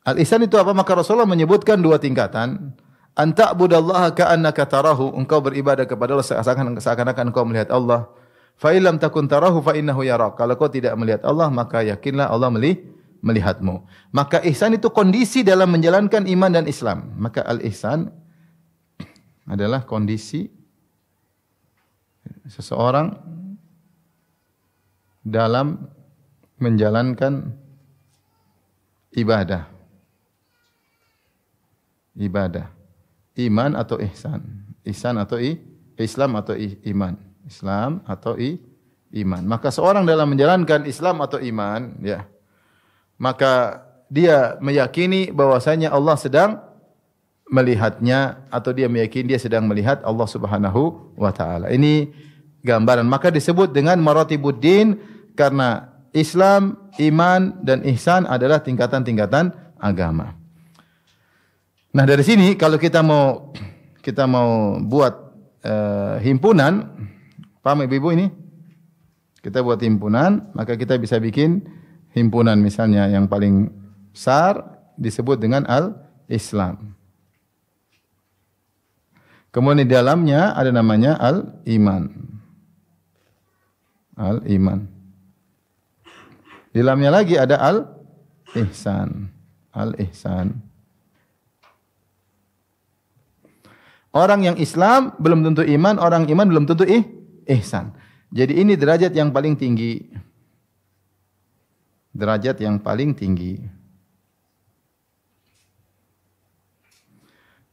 Al-ihsan itu apa? Maka Rasulullah menyebutkan dua tingkatan. An ta'budallaha ka'annaka tarahu, engkau beribadah kepada Allah seakan-akan engkau melihat Allah. Fa illam takun tarahu fa innahu yarak. Kalau kau tidak melihat Allah, maka yakinlah Allah melihatmu. Maka ihsan itu kondisi dalam menjalankan iman dan Islam. Maka al-ihsan adalah kondisi seseorang dalam menjalankan ibadah. Iman atau ihsan. Ihsan atau Islam atau iman. Islam atau iman. Maka seorang dalam menjalankan Islam atau iman, ya, maka dia meyakini bahwasanya Allah sedang melihatnya, atau dia meyakini dia sedang melihat Allah Subhanahu wa taala. Ini gambaran. Maka disebut dengan maratibuddin karena Islam, iman dan ihsan adalah tingkatan-tingkatan agama. Nah, dari sini kalau kita mau buat himpunan, paham Ibu ini? Kita buat himpunan, maka kita bisa bikin himpunan misalnya yang paling besar disebut dengan al-Islam. Kemudian di dalamnya ada namanya al-iman. Al-iman. Di dalamnya lagi ada al-ihsan. Al-ihsan. Orang yang Islam belum tentu iman, orang iman belum tentu ihsan. Jadi ini derajat yang paling tinggi. Derajat yang paling tinggi.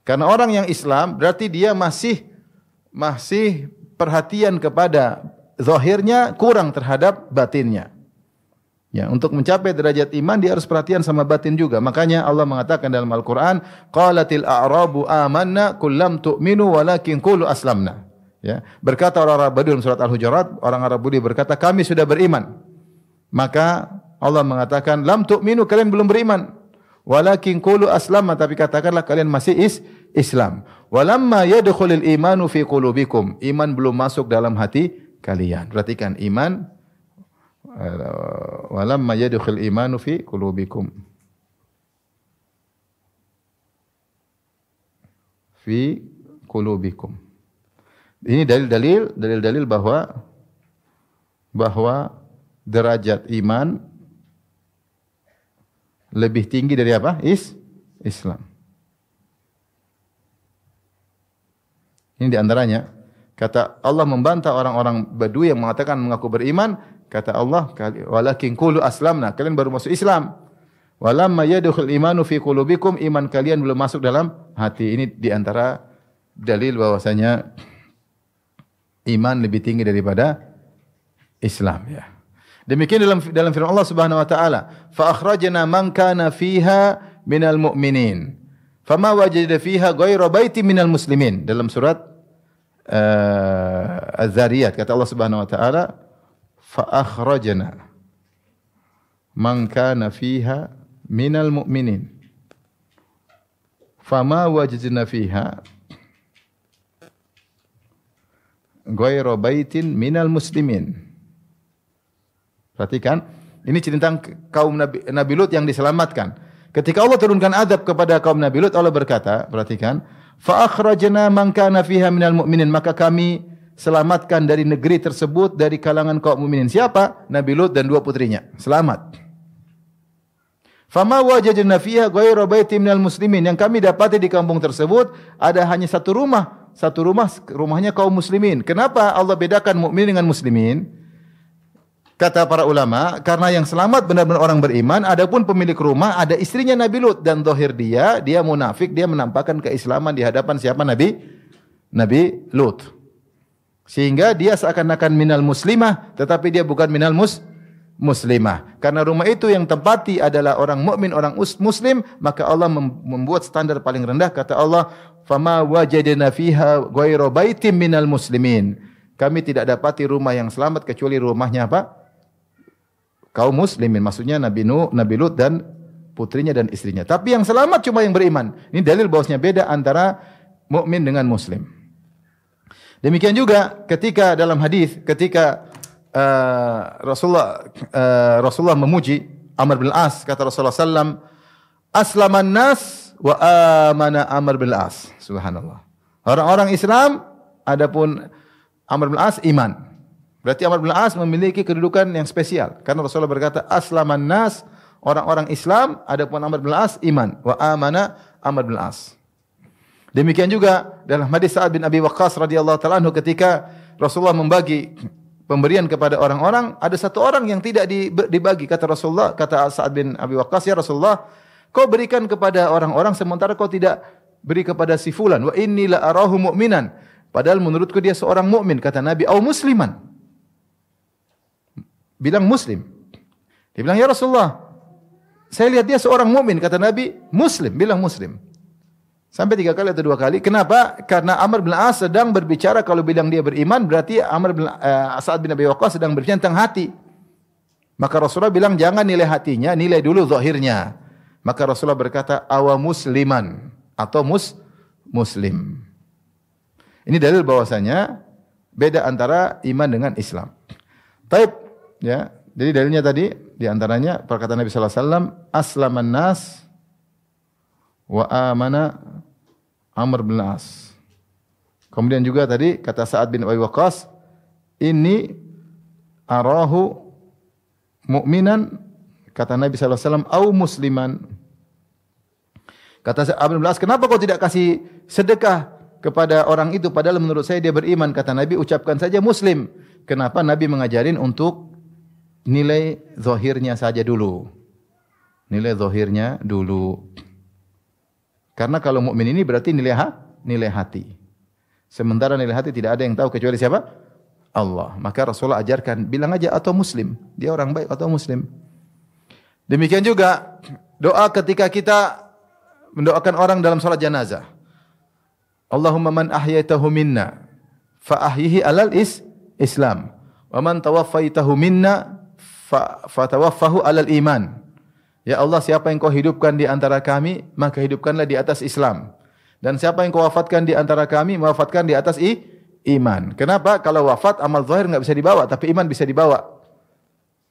Karena orang yang Islam berarti dia masih perhatian kepada zahirnya, kurang terhadap batinnya. Ya, untuk mencapai derajat iman dia harus perhatian sama batin juga. Makanya Allah mengatakan dalam Al-Qur'an, qalatil a'rabu amanna qul lam tu'minu walakin qulu aslamna. Ya, berkata orang Arab Badui dalam surat Al-Hujurat, orang Arab Badui berkata, kami sudah beriman. Maka Allah mengatakan, lam tu'minu, kalian belum beriman. Walakin qulu aslamna, tapi katakanlah kalian masih Islam. Walamma yadkhulul imanu fi qulubikum, iman belum masuk dalam hati kalian. Perhatikan, iman walamma yadkhul imanu fi qulubikum. Fi qulubikum. Ini dalil-dalil bahwa derajat iman lebih tinggi dari apa? Islam. Ini di antaranya kata Allah membantah orang-orang Badui yang mengatakan mengaku beriman. Kata Allah, walakin qulu aslamna, kalian baru masuk Islam. Walamma yadkhul imanu fi qulubikum, iman kalian belum masuk dalam hati. Ini di antara dalil bahwasanya iman lebih tinggi daripada Islam, ya. Demikian dalam firman Allah Subhanahu wa taala, fa akhrajna man kana fiha minal mu'minin fama wajada fiha ghayra baitin minal muslimin. Dalam surat Az-Zariyat kata Allah Subhanahu wa taala, fa akhrajna man kana fiha minal mu'minin fama wajadna fiha ghayra baitin minal muslimin. Perhatikan, ini cerita tentang kaum Nabi Lut yang diselamatkan. Ketika Allah turunkan azab kepada kaum Nabi Lut, Allah berkata, perhatikan, fa akhrajna man kana fiha minal mu'minin, maka kami selamatkan dari negeri tersebut dari kalangan kaum mukminin. Siapa? Nabi Lut dan dua putrinya. Selamat. Fama wajadna fiha ghayra baitin minal muslimin. Yang kami dapati di kampung tersebut ada hanya satu rumah. Satu rumahnya kaum muslimin. Kenapa Allah bedakan mukmin dengan muslimin? Kata para ulama, karena yang selamat benar-benar orang beriman, adapun pemilik rumah ada istrinya Nabi Lut dan zahir dia munafik, dia menampakkan keislaman di hadapan siapa? Nabi Lut. Sehingga dia seakan-akan minal muslimah, tetapi dia bukan minal muslimah. Karena rumah itu yang tempati adalah orang mukmin, orang muslim, maka Allah membuat standar paling rendah. Kata Allah, "Fama wajadna fiha ghayra baitin minal muslimin." Kami tidak dapati rumah yang selamat kecuali rumahnya apa? Kaum muslimin. Maksudnya Nabi Lut dan putrinya dan istrinya. Tapi yang selamat cuma yang beriman. Ini dalil bahwasanya beda antara mukmin dengan muslim. Demikian juga ketika dalam hadis ketika Rasulullah memuji Amr bin As, kata Rasulullah sallam, aslaman nas wa amana Amr bin As. Subhanallah. Orang-orang Islam, adapun Amr bin As iman. Berarti Amr bin As memiliki kedudukan yang spesial. Karena Rasulullah berkata, aslaman nas, orang-orang Islam, adapun Amr bin As iman. Wa amana Amr bin As. Demikian juga dalam hadis Sa'ad bin Abi Waqqas radhiyallahu ta'ala anhu ketika Rasulullah membagi pemberian kepada orang-orang, ada satu orang yang tidak dibagi. Kata Rasulullah, kata Sa'ad bin Abi Waqqas, ya Rasulullah, kau berikan kepada orang-orang sementara kau tidak beri kepada si fulan. Wa inni la arahu mu'minan. Padahal menurutku dia seorang mukmin. Kata Nabi, au musliman. Bilang muslim. Dia bilang, ya Rasulullah, saya lihat dia seorang mukmin. Kata Nabi, muslim. Bilang muslim. Sampai 3 kali atau 2 kali. Kenapa? Karena Amr bin As sedang berbicara, kalau bilang dia beriman, berarti Sa'ad bin Abi Waqqas sedang berbicara tentang hati. Maka Rasulullah bilang, jangan nilai hatinya, nilai dulu zahirnya. Maka Rasulullah berkata, awa musliman. Atau muslim. Ini dalil bahwasanya beda antara iman dengan Islam. Taib, ya. Jadi dalilnya tadi di antaranya perkataan Nabi sallallahu alaihi wasallam, aslaman nas wa amana Amr bin As. Kemudian juga tadi kata Sa'ad bin Abi Waqqas, ini arahu mu'minan, kata Nabi sallallahu alaihi wasallam, au musliman. Kata Amr bin As, kenapa kau tidak kasih sedekah kepada orang itu padahal menurut saya dia beriman? Kata Nabi, ucapkan saja muslim. Kenapa? Nabi mengajarin untuk nilai zahirnya saja dulu. Nilai zahirnya dulu. Karena kalau mukmin ini berarti nilai hati. Sementara nilai hati tidak ada yang tahu kecuali siapa? Allah. Maka Rasulullah ajarkan, bilang aja atau muslim. Dia orang baik atau muslim. Demikian juga doa ketika kita mendoakan orang dalam salat jenazah. Allahumma man ahyaitahu minna fa ahyihi alal Islam. Wa man tawaffaitahu minna fa tawaffahu alal iman. Ya Allah, siapa yang kau hidupkan di antara kami, maka hidupkanlah di atas Islam. Dan siapa yang kau wafatkan di antara kami, wafatkan di atas iman. Kenapa? Kalau wafat amal zahir enggak bisa dibawa, tapi iman bisa dibawa.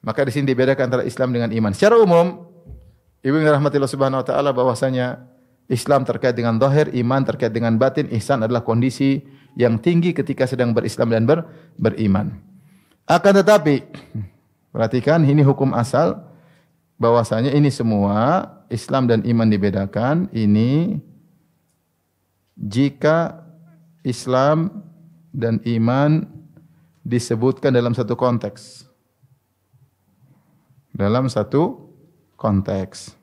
Maka di sini dibedakan antara Islam dengan iman. Secara umum, Ibu yang rahmatillah subhanahu wa ta'ala, bahwasanya Islam terkait dengan zahir, iman terkait dengan batin, ihsan adalah kondisi yang tinggi ketika sedang berislam dan beriman. Akan tetapi, perhatikan ini hukum asal, bahwasanya ini semua Islam dan iman dibedakan. Ini jika Islam dan iman disebutkan dalam satu konteks. Dalam satu konteks.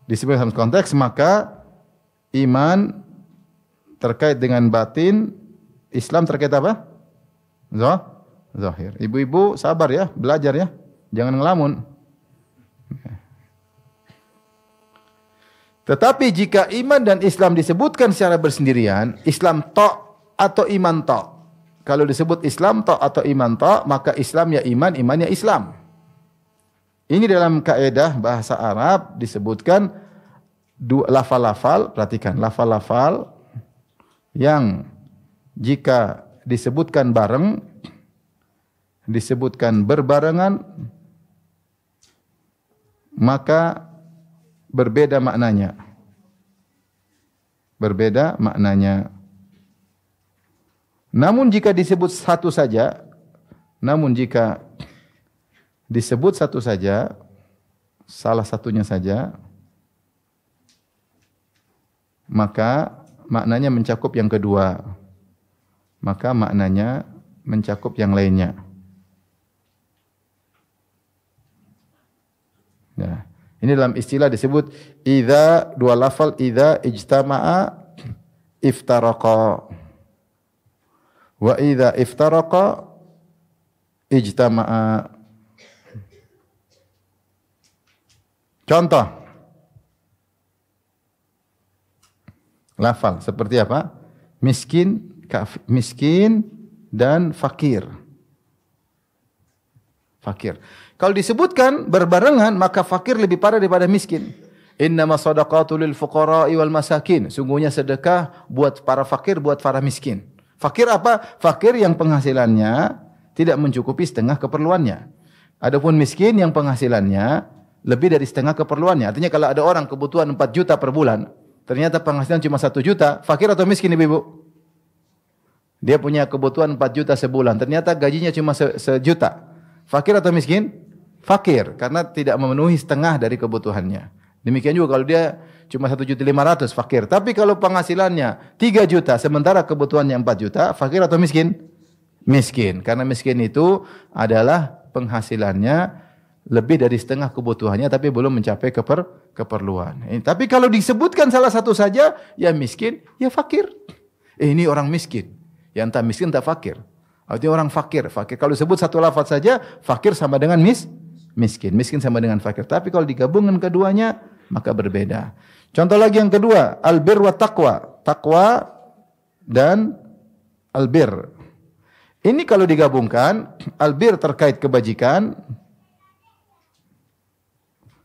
Disebut dalam konteks, maka iman terkait dengan batin, Islam terkait apa? Zahir. Ibu-ibu sabar ya, belajar ya. Jangan ngelamun. Tetapi jika iman dan Islam disebutkan secara bersendirian, Islam tok atau iman tok. Kalau disebut Islam tok atau iman tok, maka Islam ya iman, iman ya Islam. Ini dalam kaidah bahasa Arab disebutkan lafal-lafal, perhatikan, lafal-lafal yang jika disebutkan bareng, disebutkan berbarengan, maka berbeda maknanya. Berbeda maknanya. Namun jika disebut satu saja, salah satunya saja, maka maknanya mencakup yang kedua. Maka maknanya mencakup yang lainnya. Nah, ini dalam istilah disebut idza, dua lafal idza ijtama'a iftaraqa. Wa idza iftaraqa ijtama'a. Contoh lafal seperti apa? Miskin dan fakir. Fakir. Kalau disebutkan berbarengan, maka fakir lebih parah daripada miskin. Innama shadaqatu lil fuqara'i wal masakin. Sungguhnya sedekah buat para fakir, buat para miskin. Fakir apa? Fakir yang penghasilannya tidak mencukupi setengah keperluannya. Adapun miskin yang penghasilannya lebih dari setengah keperluannya. Artinya kalau ada orang kebutuhan 4 juta per bulan, ternyata penghasilan cuma 1 juta, fakir atau miskin ibu-ibu? Dia punya kebutuhan 4 juta sebulan, ternyata gajinya cuma sejuta. Fakir atau miskin? Fakir, karena tidak memenuhi setengah dari kebutuhannya. Demikian juga kalau dia cuma 1.500.000 fakir. Tapi kalau penghasilannya 3 juta, sementara kebutuhannya 4 juta, fakir atau miskin? Miskin, karena miskin itu adalah penghasilannya lebih dari setengah kebutuhannya, tapi belum mencapai keperluan. Tapi kalau disebutkan salah satu saja, ya miskin, ya fakir. Ini orang miskin. Ya entah miskin entah fakir. Artinya orang fakir. Kalau disebut satu lafaz saja, fakir sama dengan miskin. Miskin sama dengan fakir. Tapi kalau digabungkan keduanya, maka berbeda. Contoh lagi yang kedua, albir wa taqwa. Taqwa dan albir. Ini kalau digabungkan, albir terkait kebajikan,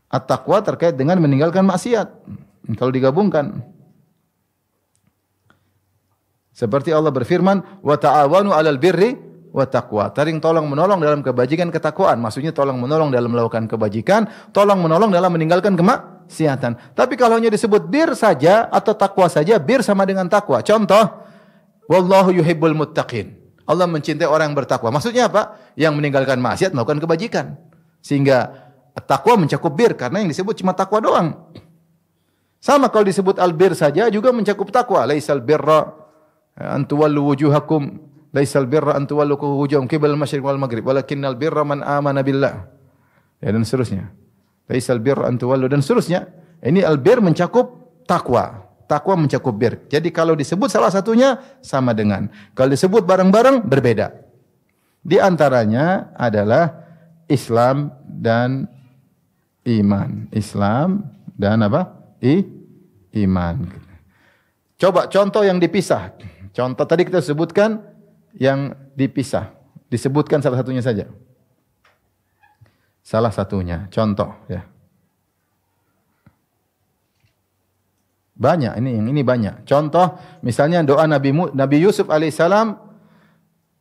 at-taqwa terkait dengan meninggalkan maksiat. Kalau digabungkan, seperti Allah berfirman, wa ta'awanu 'alal birri wa taqwa. Saling tolong menolong dalam kebajikan ketakwaan. Maksudnya tolong menolong dalam melakukan kebajikan, tolong menolong dalam meninggalkan kemaksiatan. Tapi kalau hanya disebut bir saja atau takwa saja, bir sama dengan takwa. Contoh, wallahu yuhibbul muttaqin. Allah mencintai orang yang bertakwa. Maksudnya apa? Yang meninggalkan maksiat melakukan kebajikan. Sehingga takwa mencakup bir karena yang disebut cuma takwa doang. Sama kalau disebut albir saja juga mencakup takwa. Laisal birra an tuwallu wujuhakum, laisal birra an tuwallu wujuhakum qibala al-masyriq wal maghrib, walakinnal birra man amana billah. Ya, dan seterusnya. Laisal birra an tuwallu, dan seterusnya. Ini albir mencakup takwa. Takwa mencakup bir. Jadi kalau disebut salah satunya sama dengan. Kalau disebut bareng-bareng berbeda. Di antaranya adalah Islam dan iman. Islam dan apa? Iman. Coba contoh yang dipisah. Contoh tadi kita sebutkan yang dipisah. Disebutkan salah satunya saja. Salah satunya. Contoh ya. Banyak ini banyak. Contoh misalnya doa Nabi Yusuf alaihissalam,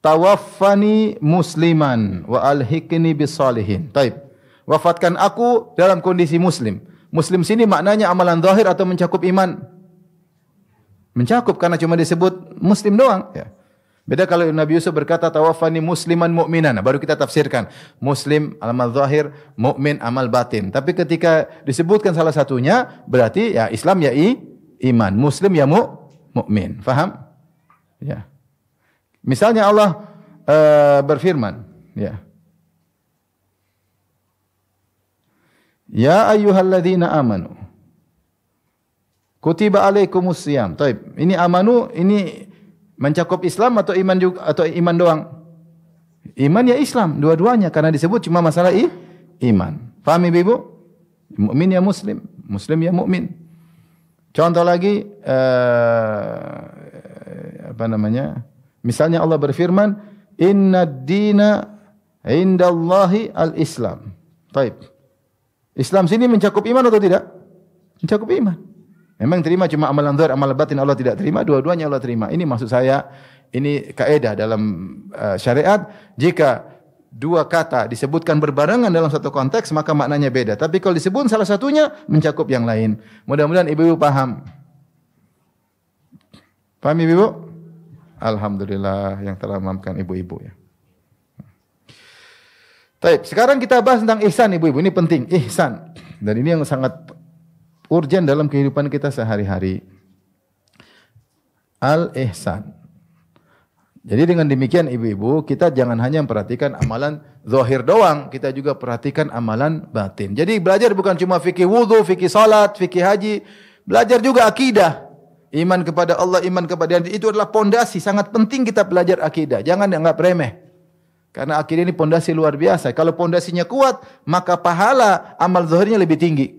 tawaffani musliman wa alhiqni bisalihin. Taib. Wafatkan aku dalam kondisi muslim. Muslim sini maknanya amalan zahir atau mencakup iman? Mencakup karena cuma disebut muslim doang. Ya. Beda kalau Nabi Yusuf berkata tawaffani musliman mu'minan, baru kita tafsirkan muslim amal zahir, mukmin amal batin. Tapi ketika disebutkan salah satunya berarti ya Islam ya iman, muslim ya mukmin. Faham? Ya. Misalnya Allah berfirman, ya. Ya ayyuhalladzina amanu kutiba alaikumus shiyam. Taib. Ini amanu ini mencakup Islam atau iman juga atau iman doang? Iman ya Islam, dua-duanya karena disebut cuma masalah iman. Paham Ibu? Mukmin ya muslim, muslim ya mukmin. Contoh lagi apa namanya? Misalnya Allah berfirman, "Innad dina indallahi al-Islam." Taib. Islam sini mencakup iman atau tidak? Mencakup iman. Memang terima cuma amalan zahir, amal batin Allah tidak terima, dua-duanya Allah terima. Ini maksud saya, ini kaidah dalam syariat, jika dua kata disebutkan berbarengan dalam satu konteks, maka maknanya beda. Tapi kalau disebut salah satunya, mencakup yang lain. Mudah-mudahan ibu-ibu paham. Paham ibu-ibu? Alhamdulillah yang telah memahamkan ibu-ibu ya. Baik, sekarang kita bahas tentang ihsan ibu-ibu. Ini penting, ihsan. Dan ini yang sangat urgen dalam kehidupan kita sehari-hari. Al-ihsan. Jadi dengan demikian ibu-ibu, kita jangan hanya memperhatikan amalan zahir doang, kita juga perhatikan amalan batin. Jadi belajar bukan cuma fikih wudu, fikih salat, fikih haji, belajar juga akidah. Iman kepada Allah, iman kepada Dia, itu adalah pondasi, sangat penting kita belajar akidah. Jangan dianggap remeh. Karena akidah ini pondasi luar biasa. Kalau pondasinya kuat, maka pahala amal zahirnya lebih tinggi.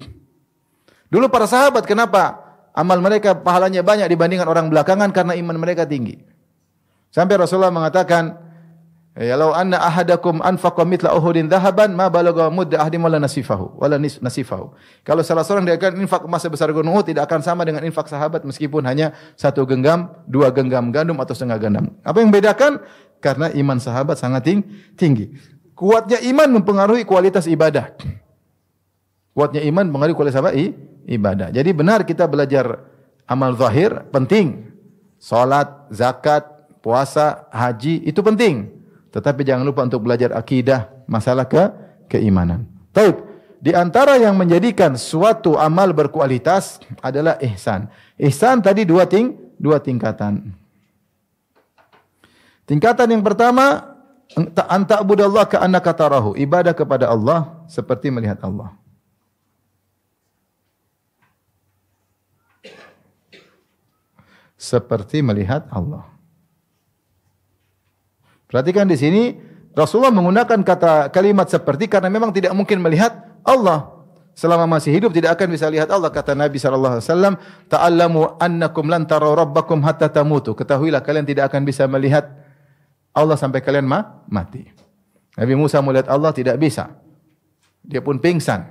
Dulu para sahabat kenapa amal mereka pahalanya banyak dibandingkan orang belakangan? Karena iman mereka tinggi. Sampai Rasulullah mengatakan, ya law anna ahadakum anfaqa mithla uhudin dhahaban ma balagha mudda ahadim wala nasifahu. Kalau salah seorang dia akan infak emas sebesar gunung Uhud, tidak akan sama dengan infak sahabat meskipun hanya 1 genggam, 2 genggam gandum atau setengah gandum. Apa yang membedakan? Karena iman sahabat sangat tinggi. Kuatnya iman mempengaruhi kualitas ibadah. Kuatnya iman mengaruhi kualitas apa? Ibadah. Jadi benar kita belajar amal zahir penting. Salat, zakat, puasa, haji itu penting. Tetapi jangan lupa untuk belajar akidah, masalah keimanan. Taib. Di antara yang menjadikan suatu amal berkualitas adalah ihsan. Ihsan tadi dua tingkatan. Tingkatan yang pertama, anta'budallah ka'annaka tarahu, ibadah kepada Allah seperti melihat Allah. Seperti melihat Allah. Perhatikan di sini Rasulullah menggunakan kalimat seperti karena memang tidak mungkin melihat Allah. Selama masih hidup tidak akan bisa lihat Allah. Kata Nabi SAW, ta'allamu annakum lan taraw rabbakum hatta tamutu. Ketahuilah kalian tidak akan bisa melihat Allah sampai kalian mati. Nabi Musa melihat Allah tidak bisa. Dia pun pingsan.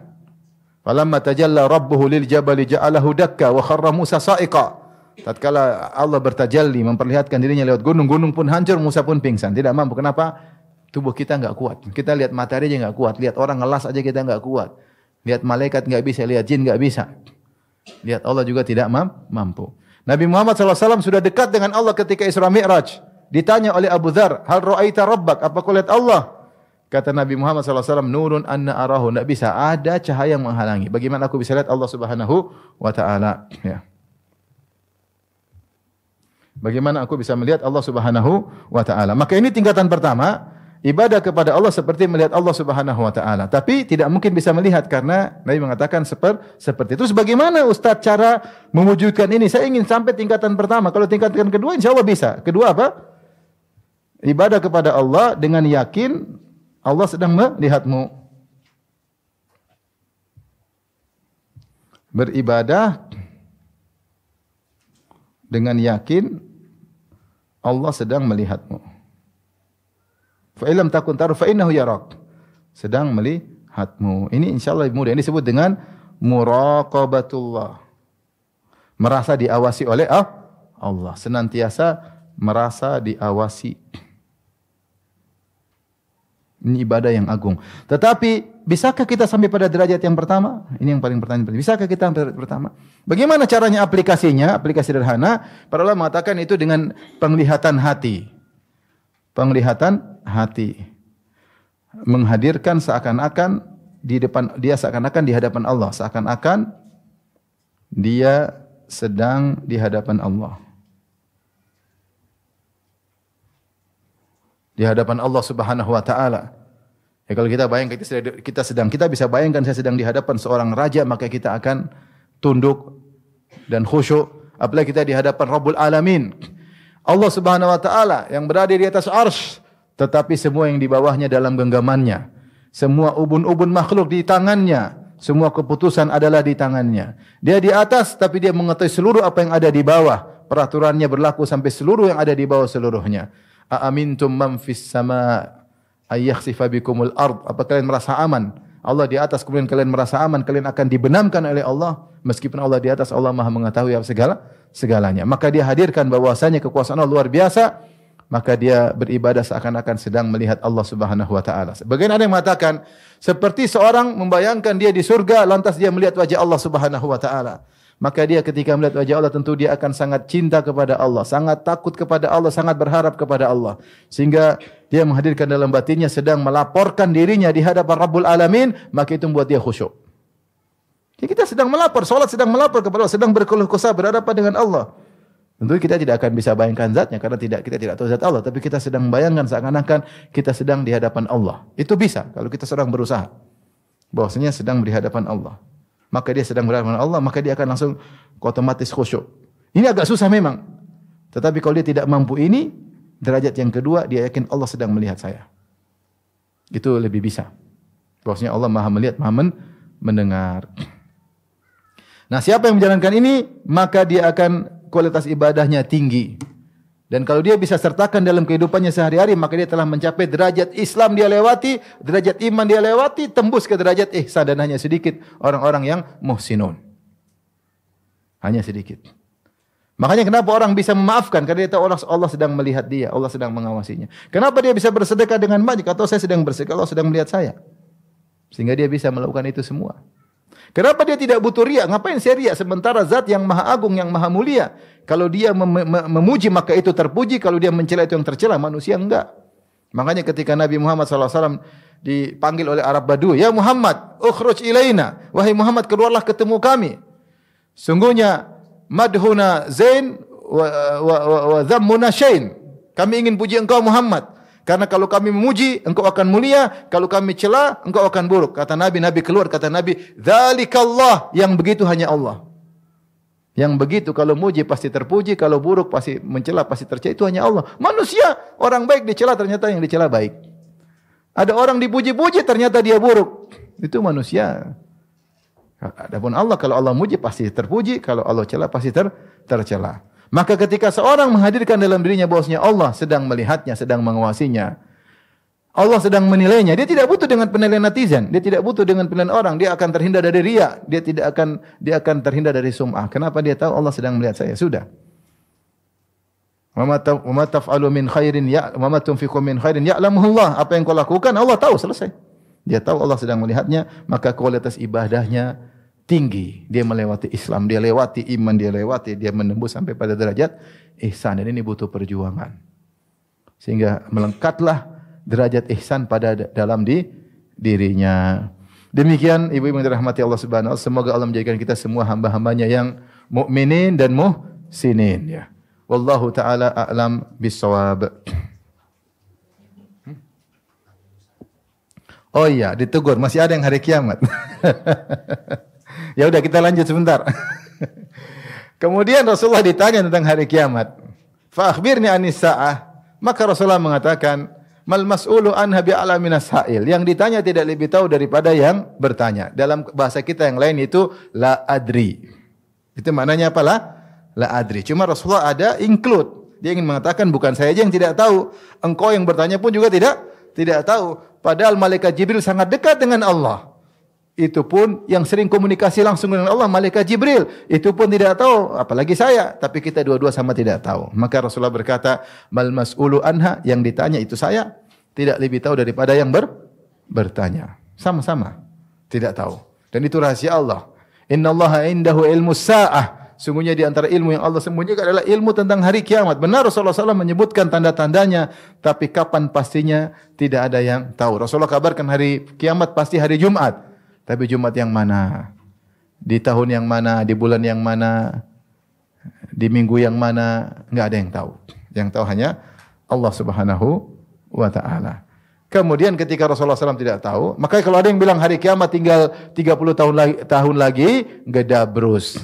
Falamma tajalla rabbuhu lil jabali ja'alahu dakka wa kharra Musa sa'iqa. Tatkala Allah bertajalli memperlihatkan dirinya lewat gunung pun hancur, Musa pun pingsan. Tidak mampu. Kenapa? Tubuh kita enggak kuat. Kita lihat matahari aja enggak kuat. Lihat orang ngelas aja kita enggak kuat. Lihat malaikat enggak bisa. Lihat jin enggak bisa. Lihat Allah juga tidak mampu. Nabi Muhammad SAW sudah dekat dengan Allah ketika Isra Mi'raj. Ditanya oleh Abu Dzar, hal ra'aita rabbak? Apa kau lihat Allah? Kata Nabi Muhammad SAW, nurun anna arahu. Enggak bisa. Ada cahaya yang menghalangi. Bagaimana aku bisa lihat Allah Subhanahu wa Ta'ala? Ya. Bagaimana aku bisa melihat Allah Subhanahu wa Ta'ala? Maka ini tingkatan pertama, ibadah kepada Allah seperti melihat Allah Subhanahu wa Ta'ala. Tapi tidak mungkin bisa melihat karena Nabi mengatakan seperti itu. Terus bagaimana Ustaz cara mewujudkan ini? Saya ingin sampai tingkatan pertama. Kalau tingkatan kedua insya Allah bisa. Kedua apa? Ibadah kepada Allah dengan yakin Allah sedang melihatmu. Beribadah dengan yakin Allah sedang melihatmu. Fa illam takun taru fa innahu yarak. Sedang melihatmu. Ini insyaallah mudah. Ini disebut dengan muraqabatullah. Merasa diawasi oleh Allah. Senantiasa merasa diawasi. Ini ibadah yang agung. Tetapi bisakah kita sampai pada derajat yang pertama? Ini yang paling pertanyaan. Bisakah kita sampai pertama? Bagaimana caranya aplikasinya? Aplikasi sederhana. Para ulama mengatakan itu dengan penglihatan hati. Penglihatan hati. Menghadirkan seakan-akan di depan dia seakan-akan di hadapan Allah, seakan-akan dia sedang di hadapan Allah. Di hadapan Allah Subhanahu wa Ta'ala. Ya, kalau kita bayangkan kita bisa bayangkan saya sedang di hadapan seorang raja, maka kita akan tunduk dan khusyuk. Apalagi kita di hadapan Rabbul Alamin. Allah Subhanahu wa Ta'ala yang berada di atas arsy, tetapi semua yang di bawahnya dalam genggamannya. Semua ubun-ubun makhluk di tangannya. Semua keputusan adalah di tangannya. Dia di atas tapi dia mengetahui seluruh apa yang ada di bawah. Peraturannya berlaku sampai seluruh yang ada di bawah seluruhnya. Aamintum man fis sama ayakhsifa bikumul ard. Apa kalian merasa aman? Allah di atas kemudian kalian merasa aman, kalian akan dibenamkan oleh Allah. Meskipun Allah di atas, Allah Maha mengetahui segalanya. Maka dia hadirkan bahwasanya kekuasaan Allah luar biasa, maka dia beribadah seakan-akan sedang melihat Allah Subhanahu wa Ta'ala. Sebagian ada yang mengatakan seperti seorang membayangkan dia di surga lantas dia melihat wajah Allah Subhanahu wa Ta'ala. Maka dia ketika melihat wajah Allah tentu dia akan sangat cinta kepada Allah, sangat takut kepada Allah, sangat berharap kepada Allah. Sehingga dia menghadirkan dalam batinnya sedang melaporkan dirinya di hadapan Rabbul Alamin, maka itu membuat dia khusyuk. Jadi kita sedang melapor, salat sedang melapor kepada Allah, sedang berkeluh kesah berhadapan dengan Allah. Tentu kita tidak akan bisa bayangkan zatnya karena kita tidak tahu zat Allah, tapi kita sedang membayangkan seakan-akan kita sedang di hadapan Allah. Itu bisa kalau kita sedang berusaha bahwasanya sedang di hadapan Allah. Maka dia sedang berhadapan dengan Allah, maka dia akan langsung otomatis khusyuk. Ini agak susah memang. Tetapi kalau dia tidak mampu ini, derajat yang kedua, dia yakin Allah sedang melihat saya. Itu lebih bisa. Bahwasanya Allah Maha melihat, Maha mendengar. Nah, siapa yang menjalankan ini, maka dia akan kualitas ibadahnya tinggi. Dan kalau dia bisa sertakan dalam kehidupannya sehari-hari, maka dia telah mencapai derajat Islam dia lewati, derajat iman dia lewati, tembus ke derajat ihsan, dan hanya sedikit orang-orang yang muhsinun. Hanya sedikit. Makanya kenapa orang bisa memaafkan? Karena dia tahu Allah sedang melihat dia, Allah sedang mengawasinya. Kenapa dia bisa bersedekah dengan banyak? Atau saya sedang bersedekah, Allah sedang melihat saya. Sehingga dia bisa melakukan itu semua. Kenapa dia tidak butuh riya? Ngapain saya riya? Sementara zat yang maha agung, yang maha mulia. Kalau dia memuji maka itu terpuji. Kalau dia mencela itu yang tercela. Manusia enggak. Makanya ketika Nabi Muhammad SAW dipanggil oleh Arab Badu. Ya Muhammad, ukhruj ilaina. Wahai Muhammad, keluarlah ketemu kami. Sungguhnya madhuna zain wa dhammuna syain. Kami ingin puji engkau Muhammad. Karena kalau kami memuji, engkau akan mulia. Kalau kami cela, engkau akan buruk. Kata Nabi, Nabi keluar. Kata Nabi, dzalikallah. Yang begitu hanya Allah. Yang begitu, kalau muji pasti terpuji. Kalau buruk pasti mencela, pasti tercela. Itu hanya Allah. Manusia, orang baik dicela, ternyata yang dicela baik. Ada orang dipuji-puji, ternyata dia buruk. Itu manusia. Adapun Allah, kalau Allah muji pasti terpuji. Kalau Allah cela, pasti tercela. Maka ketika seorang menghadirkan dalam dirinya bahwasanya Allah sedang melihatnya, sedang mengawasinya, Allah sedang menilainya, dia tidak butuh dengan penilaian netizen, dia tidak butuh dengan penilaian orang, dia akan terhindar dari riya, dia akan terhindar dari sum'ah. Kenapa? Dia tahu Allah sedang melihat saya. Sudah. Wa ma taf'alu min khairin wa ma tunfiqu min khairin ya'lamuhu Allah. Apa yang kau lakukan Allah tahu, selesai. Dia tahu Allah sedang melihatnya, maka kualitas ibadahnya tinggi. Dia melewati Islam, dia lewati iman, dia menembus sampai pada derajat ihsan. Dan ini butuh perjuangan. Sehingga melengkaplah derajat ihsan pada dalam dirinya. Demikian ibu-ibu yang dirahmati Allah Subhanahu wa taala, semoga Allah menjadikan kita semua hamba-hambanya yang mukminin dan muhsinin ya. Wallahu taala a'lam bissawab. Oh iya, ditegur, masih ada yang hari kiamat. Ya udah kita lanjut sebentar. Kemudian Rasulullah ditanya tentang hari kiamat. Fa akhbirni anis saah. Maka Rasulullah mengatakan, mal mas'ulu anha bi'ala minas sa'il. Yang ditanya tidak lebih tahu daripada yang bertanya. Dalam bahasa kita yang lain itu la adri. Itu maknanya apa lah? La adri. Cuma Rasulullah ada include. Dia ingin mengatakan bukan saya aja yang tidak tahu. Engkau yang bertanya pun juga tidak tahu. Padahal malaikat Jibril sangat dekat dengan Allah. Itu pun yang sering komunikasi langsung dengan Allah, malaikat Jibril. Itu pun tidak tahu, apalagi saya. Tapi kita dua-dua sama tidak tahu. Maka Rasulullah berkata, mal mas'ulu anha, yang ditanya itu saya. Tidak lebih tahu daripada yang bertanya. Sama-sama. Tidak tahu. Dan itu rahasia Allah. Inna allaha indahu ilmu sa'ah. Sungguhnya di antara ilmu yang Allah sembunyikan adalah ilmu tentang hari kiamat. Benar Rasulullah SAW menyebutkan tanda-tandanya. Tapi kapan pastinya tidak ada yang tahu. Rasulullah kabarkan hari kiamat pasti hari Jumat. Tapi Jumat yang mana? Di tahun yang mana? Di bulan yang mana? Di minggu yang mana? Enggak ada yang tahu. Yang tahu hanya Allah Subhanahu wa taala. Kemudian ketika Rasulullah SAW tidak tahu, maka kalau ada yang bilang hari kiamat tinggal 30 tahun lagi, gedabrus.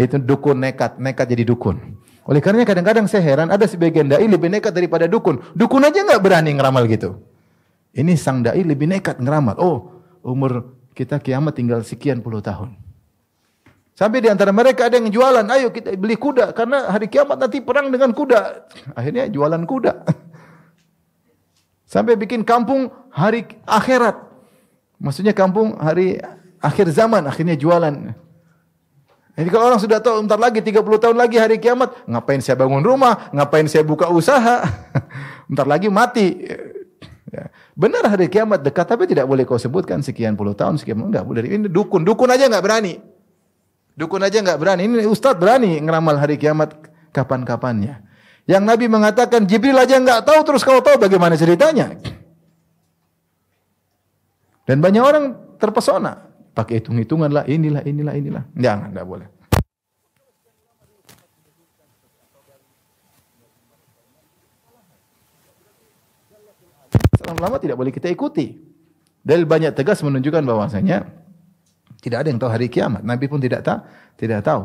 Itu dukun nekat jadi dukun. Oleh karenanya kadang-kadang saya heran ada sebagian dai lebih nekat daripada dukun. Dukun aja enggak berani ngeramal gitu. Ini sang dai lebih nekat ngeramal. Oh, umur kita kiamat tinggal sekian puluh tahun. Sampai di antara mereka ada yang jualan, ayo kita beli kuda karena hari kiamat nanti perang dengan kuda. Akhirnya jualan kuda. Sampai bikin kampung hari akhirat. Maksudnya kampung hari akhir zaman, akhirnya jualan. Jadi kalau orang sudah tahu bentar lagi 30 tahun lagi hari kiamat, ngapain saya bangun rumah, ngapain saya buka usaha? Bentar lagi mati. Ya. Benar hari kiamat dekat, tapi tidak boleh kau sebutkan sekian puluh tahun, sekian enggak boleh. Ini dukun aja enggak berani. Dukun aja enggak berani. Ini ustaz berani ngeramal hari kiamat kapan-kapannya. Yang Nabi mengatakan Jibril aja enggak tahu, terus kau tahu bagaimana ceritanya? Dan banyak orang terpesona, pakai hitung-hitungan lah, inilah. Jangan, enggak boleh. Lama tidak boleh kita ikuti. Dalil banyak tegas menunjukkan bahwasanya tidak ada yang tahu hari kiamat. Nabi pun tidak tahu.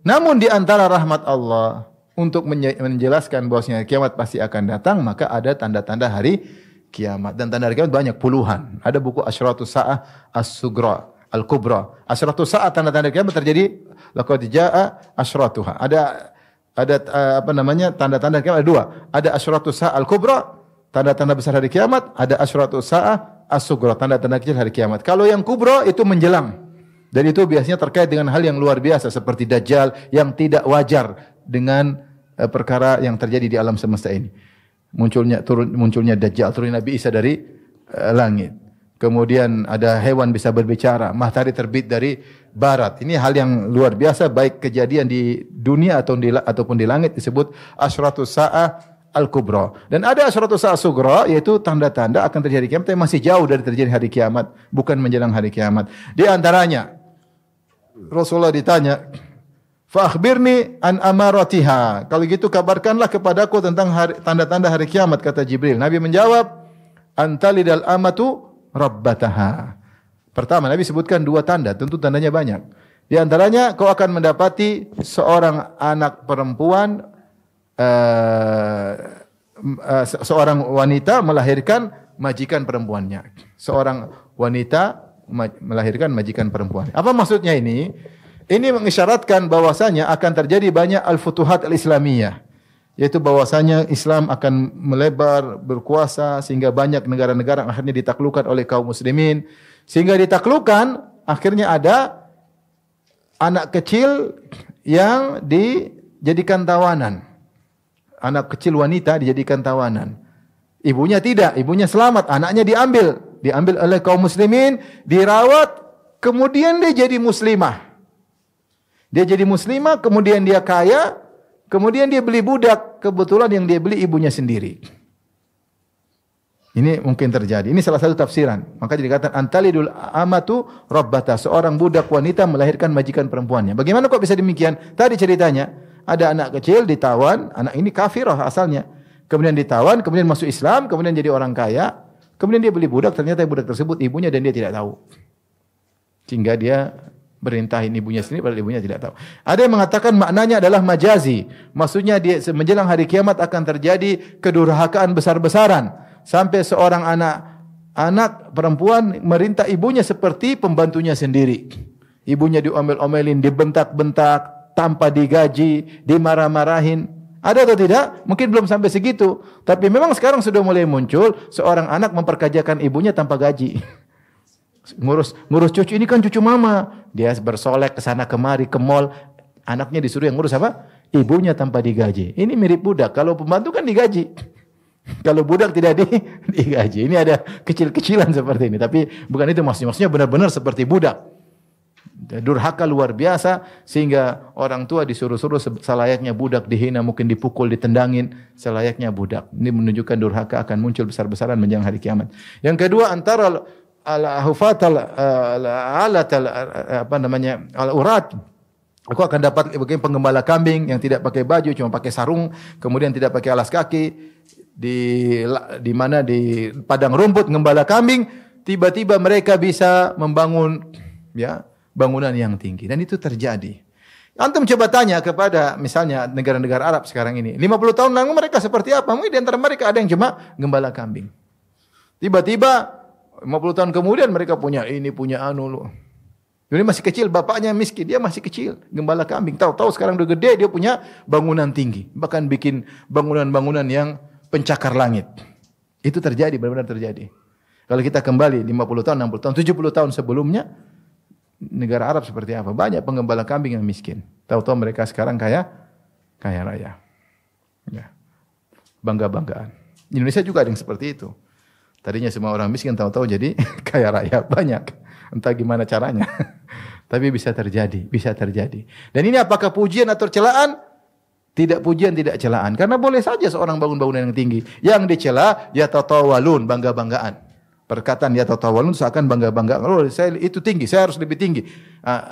Namun di antara rahmat Allah untuk menjelaskan bahwasanya kiamat pasti akan datang, maka ada tanda-tanda hari kiamat. Dan tanda hari kiamat banyak puluhan. Ada buku Asyratus Sa'ah As-Sugra, Al-Kubra. Asyratus Sa'ah tanda-tanda kiamat terjadi laqad jaa asyratuha. Ada tanda-tanda kiamat ada dua. Ada Asyratus Sa'ah Al-Kubra, tanda-tanda besar hari kiamat, ada Asyratus Sa'ah As-Sugra, tanda-tanda kecil hari kiamat. Kalau yang kubra itu menjelang. Dan itu biasanya terkait dengan hal yang luar biasa seperti Dajjal yang tidak wajar dengan perkara yang terjadi di alam semesta ini. Munculnya Dajjal, turun Nabi Isa dari langit. kemudian ada hewan bisa berbicara, matahari terbit dari barat. Ini hal yang luar biasa, baik kejadian di dunia ataupun di langit, disebut asyratus sa'ah al-kubra. Dan ada asyratus sa'ah sugra, yaitu tanda-tanda akan terjadi kiamat yang masih jauh dari terjadi hari kiamat, bukan menjelang hari kiamat. Di antaranya Rasulullah ditanya, fa akhbirni an amaratiha. Kalau gitu kabarkanlah kepadaku tentang tanda-tanda hari kiamat, kata Jibril. Nabi menjawab, antalidal amatu rabbataha. Pertama, Nabi sebutkan 2 tanda, tentu tandanya banyak. Di antaranya kau akan mendapati seorang anak perempuan, seorang wanita melahirkan majikan perempuannya. Seorang wanita melahirkan majikan perempuan. Apa maksudnya ini? Ini mengisyaratkan bahwasanya akan terjadi banyak al-futuhat al-islamiyah. Yaitu bahwasanya Islam akan melebar, berkuasa, sehingga banyak negara-negara akhirnya ditaklukkan oleh kaum muslimin. Sehingga ditaklukkan, akhirnya ada anak kecil yang dijadikan tawanan. Anak kecil wanita dijadikan tawanan. Ibunya tidak, ibunya selamat, anaknya diambil. Diambil oleh kaum muslimin, dirawat, kemudian dia jadi muslimah. Dia jadi muslimah, kemudian dia kaya, kemudian dia beli budak, kebetulan yang dia beli ibunya sendiri. Ini mungkin terjadi. Ini salah satu tafsiran. Maka dikatakan antalidul amatu rabbata, seorang budak wanita melahirkan majikan perempuannya. Bagaimana kok bisa demikian? Tadi ceritanya, ada anak kecil ditawan, anak ini kafirah asalnya. Kemudian ditawan, kemudian masuk Islam, kemudian jadi orang kaya, kemudian dia beli budak, ternyata budak tersebut ibunya dan dia tidak tahu. Sehingga dia berintahin ibunya sendiri padahal ibunya tidak tahu. Ada yang mengatakan maknanya adalah majazi. Maksudnya dia menjelang hari kiamat akan terjadi kedurhakaan besar-besaran. Sampai seorang anak perempuan merintah ibunya seperti pembantunya sendiri. Ibunya diomel-omelin, dibentak-bentak, tanpa digaji, dimarah-marahin. Ada atau tidak? Mungkin belum sampai segitu. Tapi memang sekarang sudah mulai muncul seorang anak memperkerjakan ibunya tanpa gaji. Ngurus cucu, ini kan cucu mama. Dia bersolek ke sana kemari ke mall. Anaknya disuruh yang ngurus apa? Ibunya tanpa digaji. Ini mirip budak. Kalau pembantu kan digaji. Kalau budak tidak digaji. Ini ada kecil-kecilan seperti ini. Tapi bukan itu maksudnya. Maksudnya benar-benar seperti budak. Durhaka luar biasa. Sehingga orang tua disuruh-suruh selayaknya budak, dihina, mungkin dipukul, ditendangin. Selayaknya budak. Ini menunjukkan durhaka akan muncul besar-besaran menjelang hari kiamat. Yang kedua, antara al-hufat al-urat. Aku akan dapat bagaimana penggembala kambing yang tidak pakai baju, cuma pakai sarung, kemudian tidak pakai alas kaki, di mana di padang rumput gembala kambing, tiba-tiba mereka bisa membangun bangunan yang tinggi, dan itu terjadi. Antum coba tanya kepada misalnya negara-negara Arab sekarang ini, 50 tahun lalu mereka seperti apa? Mungkin di antara mereka ada yang cuma gembala kambing. Tiba-tiba 50 tahun kemudian mereka punya ini, punya anu. Jadi masih kecil, bapaknya miskin, dia masih kecil, gembala kambing. Tahu-tahu sekarang udah gede, dia punya bangunan tinggi. Bahkan bikin bangunan-bangunan yang pencakar langit. Itu terjadi, benar-benar terjadi. Kalau kita kembali 50 tahun, 60 tahun, 70 tahun sebelumnya, negara Arab seperti apa? Banyak penggembala kambing yang miskin. Tahu-tahu mereka sekarang kaya raya. Ya. Bangga-banggaan. Indonesia juga ada yang seperti itu. Tadinya semua orang miskin, tahu-tahu jadi kaya raya. Banyak. Entah gimana caranya. Tapi bisa terjadi. Dan ini apakah pujian atau celaan? Tidak pujian, tidak celaan. Karena boleh saja seorang bangun bangunan yang tinggi. Yang dicela, yatatawalun, bangga-banggaan. Perkataan yatatawalun seakan bangga-banggaan. Oh, saya itu tinggi, saya harus lebih tinggi.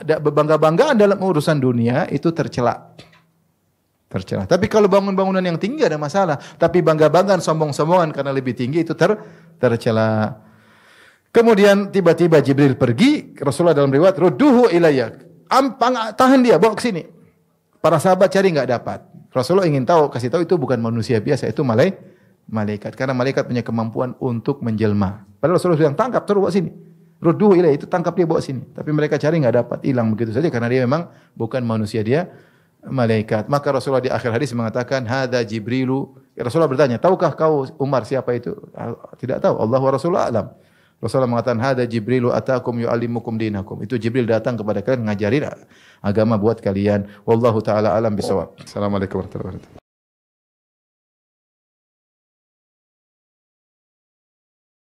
Bangga-banggaan dalam urusan dunia itu tercela. Tapi kalau bangun bangunan yang tinggi ada masalah. Tapi bangga-banggaan, sombong-sombongan karena lebih tinggi itu tercela. Kemudian tiba-tiba Jibril pergi, Rasulullah dalam riwayat, "Rudduhu ilayya." Tahan dia, bawa ke sini. Para sahabat cari enggak dapat. Rasulullah ingin kasih tahu itu bukan manusia biasa, itu malaikat. Karena malaikat punya kemampuan untuk menjelma. Padahal Rasulullah bilang, "Tangkap, terus bawa sini." Rudduhu ilayya, itu tangkap dia bawa sini. Tapi mereka cari enggak dapat, hilang begitu saja karena dia memang bukan manusia, dia malaikat. Maka Rasulullah di akhir hadis mengatakan, "Hadza Jibrilu." Rasulullah bertanya, "Tahukah kau Umar siapa itu?" Tidak tahu. Allah wa Rasulullah alam. Rasulullah mengatakan, "Hadza Jibrilu atakum yu'allimukum dinakum." Itu Jibril datang kepada kalian ngajarin agama buat kalian. Wallahu taala alam bisawab. Assalamualaikum warahmatullahi wabarakatuh.